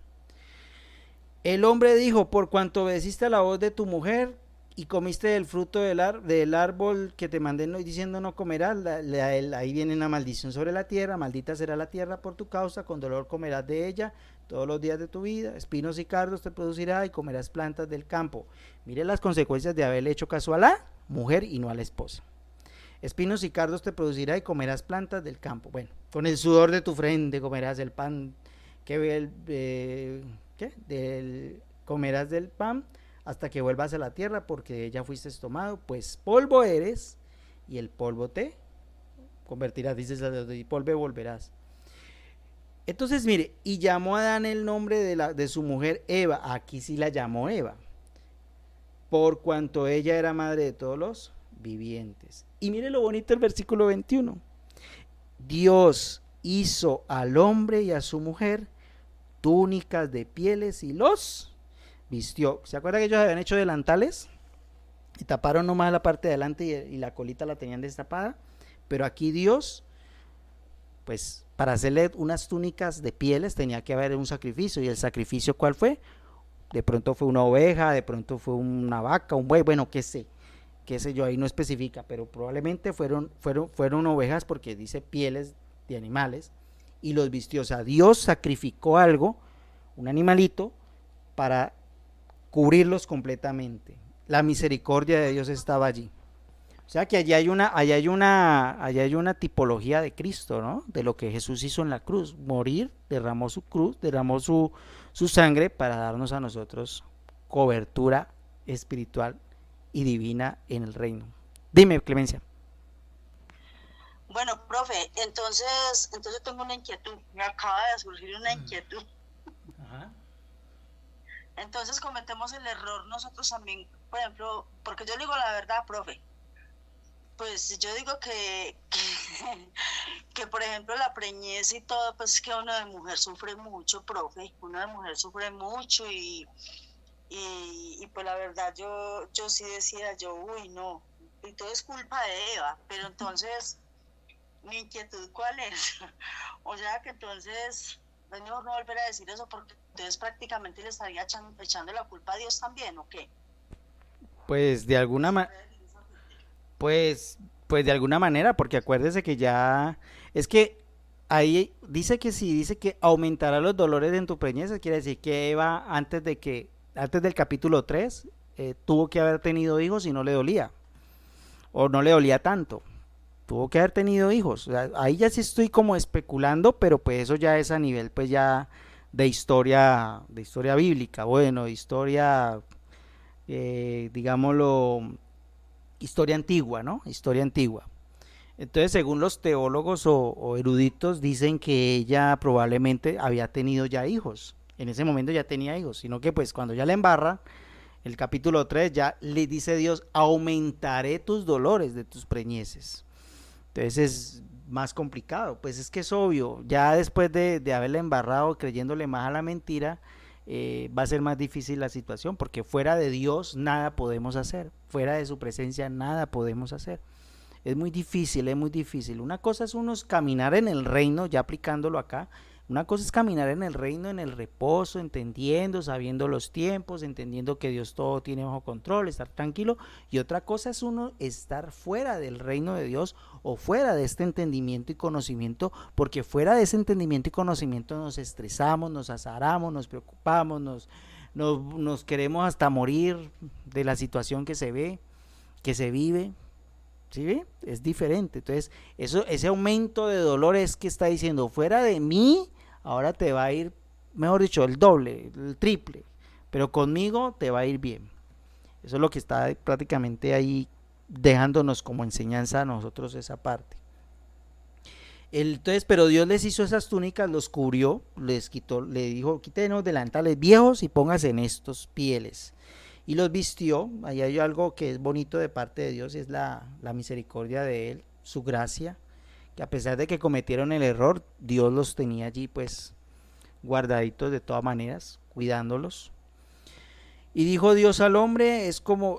A: El hombre dijo, por cuanto obedeciste a la voz de tu mujer y comiste del fruto del árbol que te mandé diciendo no comerás, ahí viene una maldición sobre la tierra, maldita será la tierra por tu causa, con dolor comerás de ella todos los días de tu vida, espinos y cardos te producirá y comerás plantas del campo. Mire las consecuencias de haberle hecho caso a la mujer y no a la esposa. Espinos y cardos te producirá y comerás plantas del campo. Bueno, con el sudor de tu frente comerás el pan comerás del pan hasta que vuelvas a la tierra, porque de ella fuiste tomado, pues polvo eres y el polvo te convertirás, dice Sacerdote, y polvo volverás. Entonces mire, y llamó a Adán el nombre de su mujer Eva, aquí sí la llamó Eva, por cuanto ella era madre de todos los vivientes. Y mire lo bonito el versículo 21. Dios hizo al hombre y a su mujer túnicas de pieles y los vistió. ¿Se acuerda que ellos habían hecho delantales? Y taparon nomás la parte de adelante y la colita la tenían destapada. Pero aquí Dios, pues para hacerle unas túnicas de pieles tenía que haber un sacrificio. ¿Y el sacrificio cuál fue? De pronto fue una oveja, de pronto fue una vaca, un buey, bueno, qué sé yo, ahí no especifica, pero probablemente fueron ovejas porque dice pieles de animales y los vistió. O sea, Dios sacrificó algo, un animalito, para cubrirlos completamente. La misericordia de Dios estaba allí. O sea que allí hay una tipología de Cristo, ¿no? De lo que Jesús hizo en la cruz, morir, derramó su cruz, derramó su sangre para darnos a nosotros cobertura espiritual y divina en el reino. Dime, Clemencia.
C: Bueno, profe, entonces tengo una inquietud, me acaba de surgir una inquietud.
A: Ajá.
C: Entonces cometemos el error nosotros también, por ejemplo, porque yo digo la verdad, profe, pues yo digo que por ejemplo la preñez y todo, pues que uno de mujer sufre mucho, profe, uno de mujer sufre mucho y pues la verdad yo sí decía, uy no, y todo es culpa de Eva, pero entonces mi inquietud ¿cuál es? O sea que entonces es mejor no volver a decir eso porque entonces prácticamente le estaría echando la culpa a Dios también, ¿o qué?
A: Pues de alguna manera, pues de alguna manera, porque acuérdese que ya, es que ahí dice que aumentará los dolores en tu preñez, quiere decir que Eva, antes de que antes del capítulo 3, tuvo que haber tenido hijos y no le dolía, o no le dolía tanto. Tuvo que haber tenido hijos. O sea, ahí ya sí estoy como especulando, pero pues eso ya es a nivel pues ya de historia bíblica, bueno, de historia, digámoslo, historia antigua, ¿no? Historia antigua. Entonces, según los teólogos o eruditos, dicen que ella probablemente había tenido ya hijos. En ese momento ya tenía hijos, sino que pues cuando ya la embarra, el capítulo 3 ya le dice Dios, aumentaré tus dolores de tus preñeces. Entonces es más complicado, pues es que es obvio, ya después de haberla embarrado creyéndole más a la mentira, va a ser más difícil la situación, porque fuera de Dios nada podemos hacer, fuera de su presencia nada podemos hacer. Es muy difícil, es muy difícil. Una cosa es uno caminar en el reino, ya aplicándolo acá. Una cosa es caminar en el reino, en el reposo, entendiendo, sabiendo los tiempos, entendiendo que Dios todo tiene bajo control, estar tranquilo. Y otra cosa es uno estar fuera del reino de Dios o fuera de este entendimiento y conocimiento, porque fuera de ese entendimiento y conocimiento nos estresamos, nos azaramos, nos preocupamos, nos queremos hasta morir de la situación que se ve, que se vive. ¿Sí ve? Es diferente. Entonces, ese aumento de dolor es que está diciendo, fuera de mí, ahora te va a ir, mejor dicho, el doble, el triple, pero conmigo te va a ir bien. Eso es lo que está prácticamente ahí dejándonos como enseñanza a nosotros esa parte. Entonces, pero Dios les hizo esas túnicas, los cubrió, les quitó, le dijo, quítenos delantales viejos y póngase en estos pieles. Y los vistió. Ahí hay algo que es bonito de parte de Dios, es la misericordia de Él, su gracia, que a pesar de que cometieron el error, Dios los tenía allí pues guardaditos de todas maneras, cuidándolos. Y dijo Dios al hombre, es como,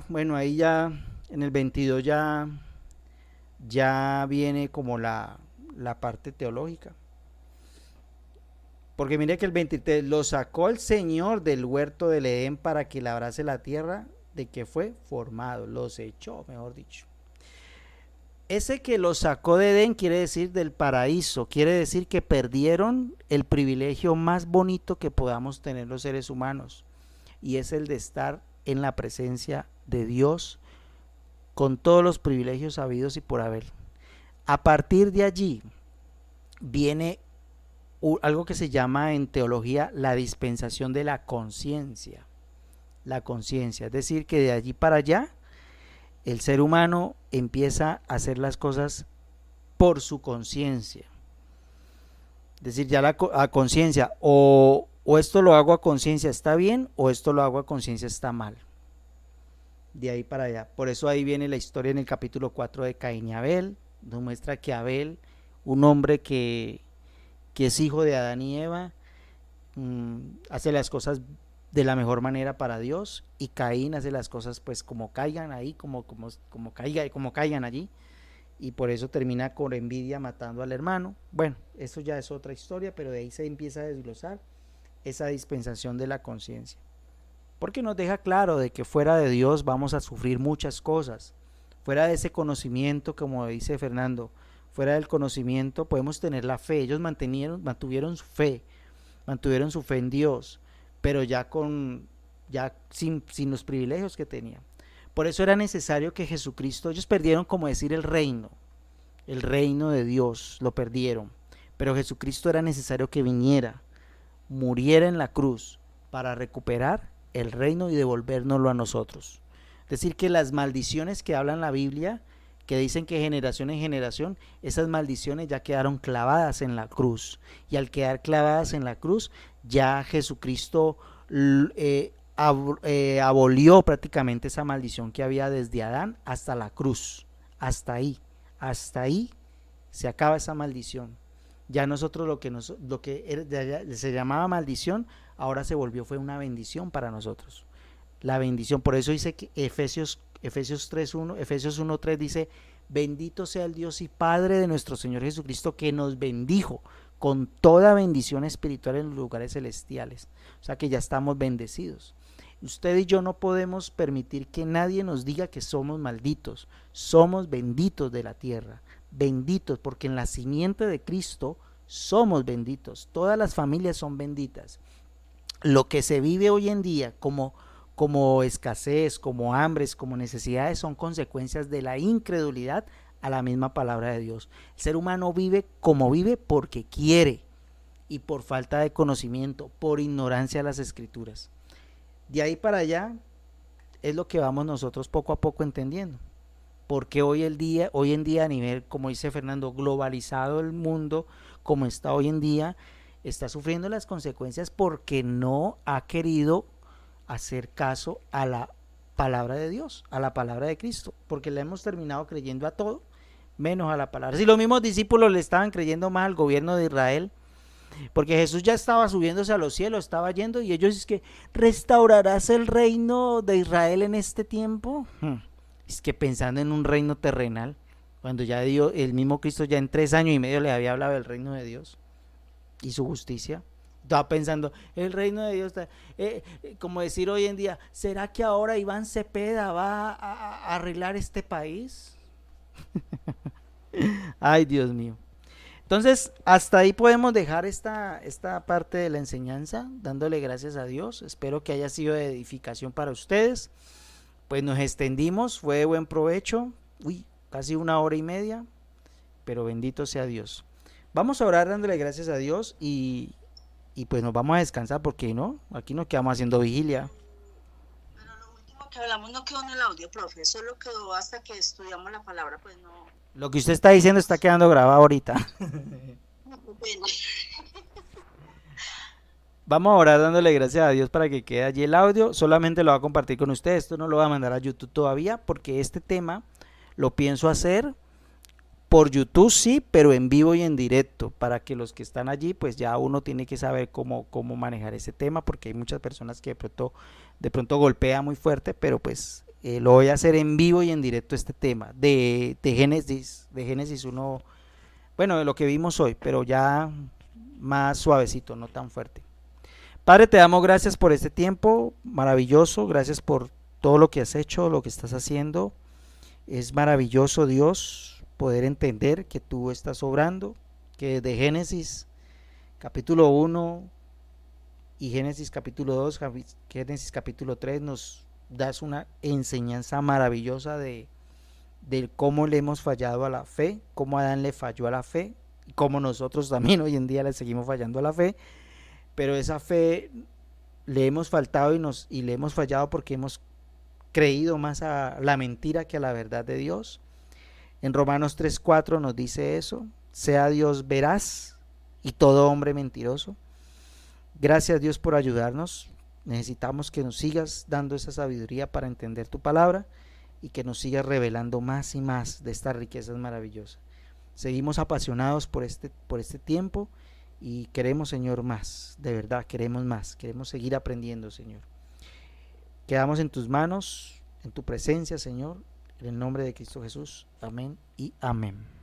A: bueno, ahí ya en el 22 ya viene como la parte teológica. Porque mire que el 23, lo sacó el Señor del huerto del Edén para que labrase la tierra de que fue formado, los echó, mejor dicho. Ese que los sacó de Edén quiere decir del paraíso, quiere decir que perdieron el privilegio más bonito que podamos tener los seres humanos, y es el de estar en la presencia de Dios con todos los privilegios habidos y por haber. A partir de allí viene algo que se llama en teología la dispensación de la conciencia. La conciencia, es decir, que de allí para allá el ser humano empieza a hacer las cosas por su conciencia. Es decir, ya la conciencia, o esto lo hago a conciencia está bien, o esto lo hago a conciencia está mal. De ahí para allá. Por eso ahí viene la historia en el capítulo 4 de Caín y Abel. Nos muestra que Abel, un hombre que es hijo de Adán y Eva, hace las cosas de la mejor manera para Dios, y Caín hace las cosas pues como caigan ahí, como caigan allí, y por eso termina con envidia matando al hermano. Bueno, eso ya es otra historia, pero de ahí se empieza a desglosar esa dispensación de la conciencia, porque nos deja claro de que fuera de Dios vamos a sufrir muchas cosas, fuera de ese conocimiento, como dice Fernando, fuera del conocimiento podemos tener la fe. Ellos mantuvieron su fe en Dios, pero ya sin los privilegios que tenían. Por eso era necesario que Jesucristo, ellos perdieron, como decir, el reino de Dios, lo perdieron, pero Jesucristo era necesario que viniera, muriera en la cruz para recuperar el reino y devolvérnoslo a nosotros. Es decir, que las maldiciones que habla en la Biblia, que dicen que generación en generación, esas maldiciones ya quedaron clavadas en la cruz, y al quedar clavadas en la cruz, ya Jesucristo abolió prácticamente esa maldición que había desde Adán hasta la cruz. Hasta ahí se acaba esa maldición. Ya nosotros lo que se llamaba maldición, ahora se volvió, fue una bendición para nosotros. La bendición, por eso dice que Efesios 1:3 dice: bendito sea el Dios y Padre de nuestro Señor Jesucristo, que nos bendijo con toda bendición espiritual en los lugares celestiales. O sea que ya estamos bendecidos. Usted y yo no podemos permitir que nadie nos diga que somos malditos. Somos benditos de la tierra, benditos, porque en la simiente de Cristo somos benditos. Todas las familias son benditas. lo que se vive hoy en día como escasez, como hambres, como necesidades, son consecuencias de la incredulidad a la misma palabra de Dios. El ser humano vive como vive porque quiere y por falta de conocimiento, por ignorancia de las escrituras. De ahí para allá es lo que vamos nosotros poco a poco entendiendo. Porque hoy en día a nivel, como dice Fernando, globalizado el mundo, como está hoy en día, está sufriendo las consecuencias porque no ha querido hacer caso a la palabra de Dios, a la palabra de Cristo, porque le hemos terminado creyendo a todo, menos a la palabra. Si los mismos discípulos le estaban creyendo más al gobierno de Israel, porque Jesús ya estaba subiéndose a los cielos, estaba yendo, y ellos es que, ¿restaurarás el reino de Israel en este tiempo? Es que pensando en un reino terrenal, cuando ya Dios, el mismo Cristo ya en 3 años y medio le había hablado del reino de Dios y su justicia. Estaba pensando, el reino de Dios está, como decir hoy en día, ¿será que ahora Iván Cepeda va a arreglar este país? Ay, Dios mío. Entonces, hasta ahí podemos dejar esta parte de la enseñanza, dándole gracias a Dios. Espero que haya sido de edificación para ustedes. Pues nos extendimos, fue de buen provecho. Uy, casi 1 hora y media, pero bendito sea Dios. Vamos a orar dándole gracias a Dios y pues nos vamos a descansar porque no, aquí nos quedamos haciendo vigilia.
C: Pero lo último que hablamos no quedó en el audio, profe, solo quedó hasta que estudiamos la palabra, pues no.
A: Lo que usted está diciendo está quedando grabado ahorita.
C: Bueno.
A: Vamos a orar dándole gracias a Dios para que quede allí el audio. Solamente lo voy a compartir con ustedes. Esto no lo voy a mandar a YouTube todavía porque este tema lo pienso hacer por YouTube, sí, pero en vivo y en directo, para que los que están allí, pues ya uno tiene que saber cómo manejar ese tema, porque hay muchas personas que de pronto golpea muy fuerte, pero pues lo voy a hacer en vivo y en directo este tema de Génesis 1, bueno, de lo que vimos hoy, pero ya más suavecito, no tan fuerte. Padre, te damos gracias por este tiempo maravilloso, gracias por todo lo que has hecho, lo que estás haciendo. Es maravilloso, Dios, poder entender que tú estás obrando, que de Génesis capítulo 1 y Génesis capítulo 2, Génesis capítulo 3 nos das una enseñanza maravillosa de cómo le hemos fallado a la fe, cómo Adán le falló a la fe, y cómo nosotros también hoy en día le seguimos fallando a la fe, pero esa fe le hemos faltado y le hemos fallado porque hemos creído más a la mentira que a la verdad de Dios. En Romanos 3:4 nos dice eso: sea Dios veraz y todo hombre mentiroso. Gracias, Dios, por ayudarnos. Necesitamos que nos sigas dando esa sabiduría para entender tu palabra y que nos sigas revelando más y más de estas riquezas maravillosas. Seguimos apasionados por este tiempo y queremos, Señor, más. De verdad, queremos más. Queremos seguir aprendiendo, Señor. Quedamos en tus manos, en tu presencia, Señor, en el nombre de Cristo Jesús. Amén y amén.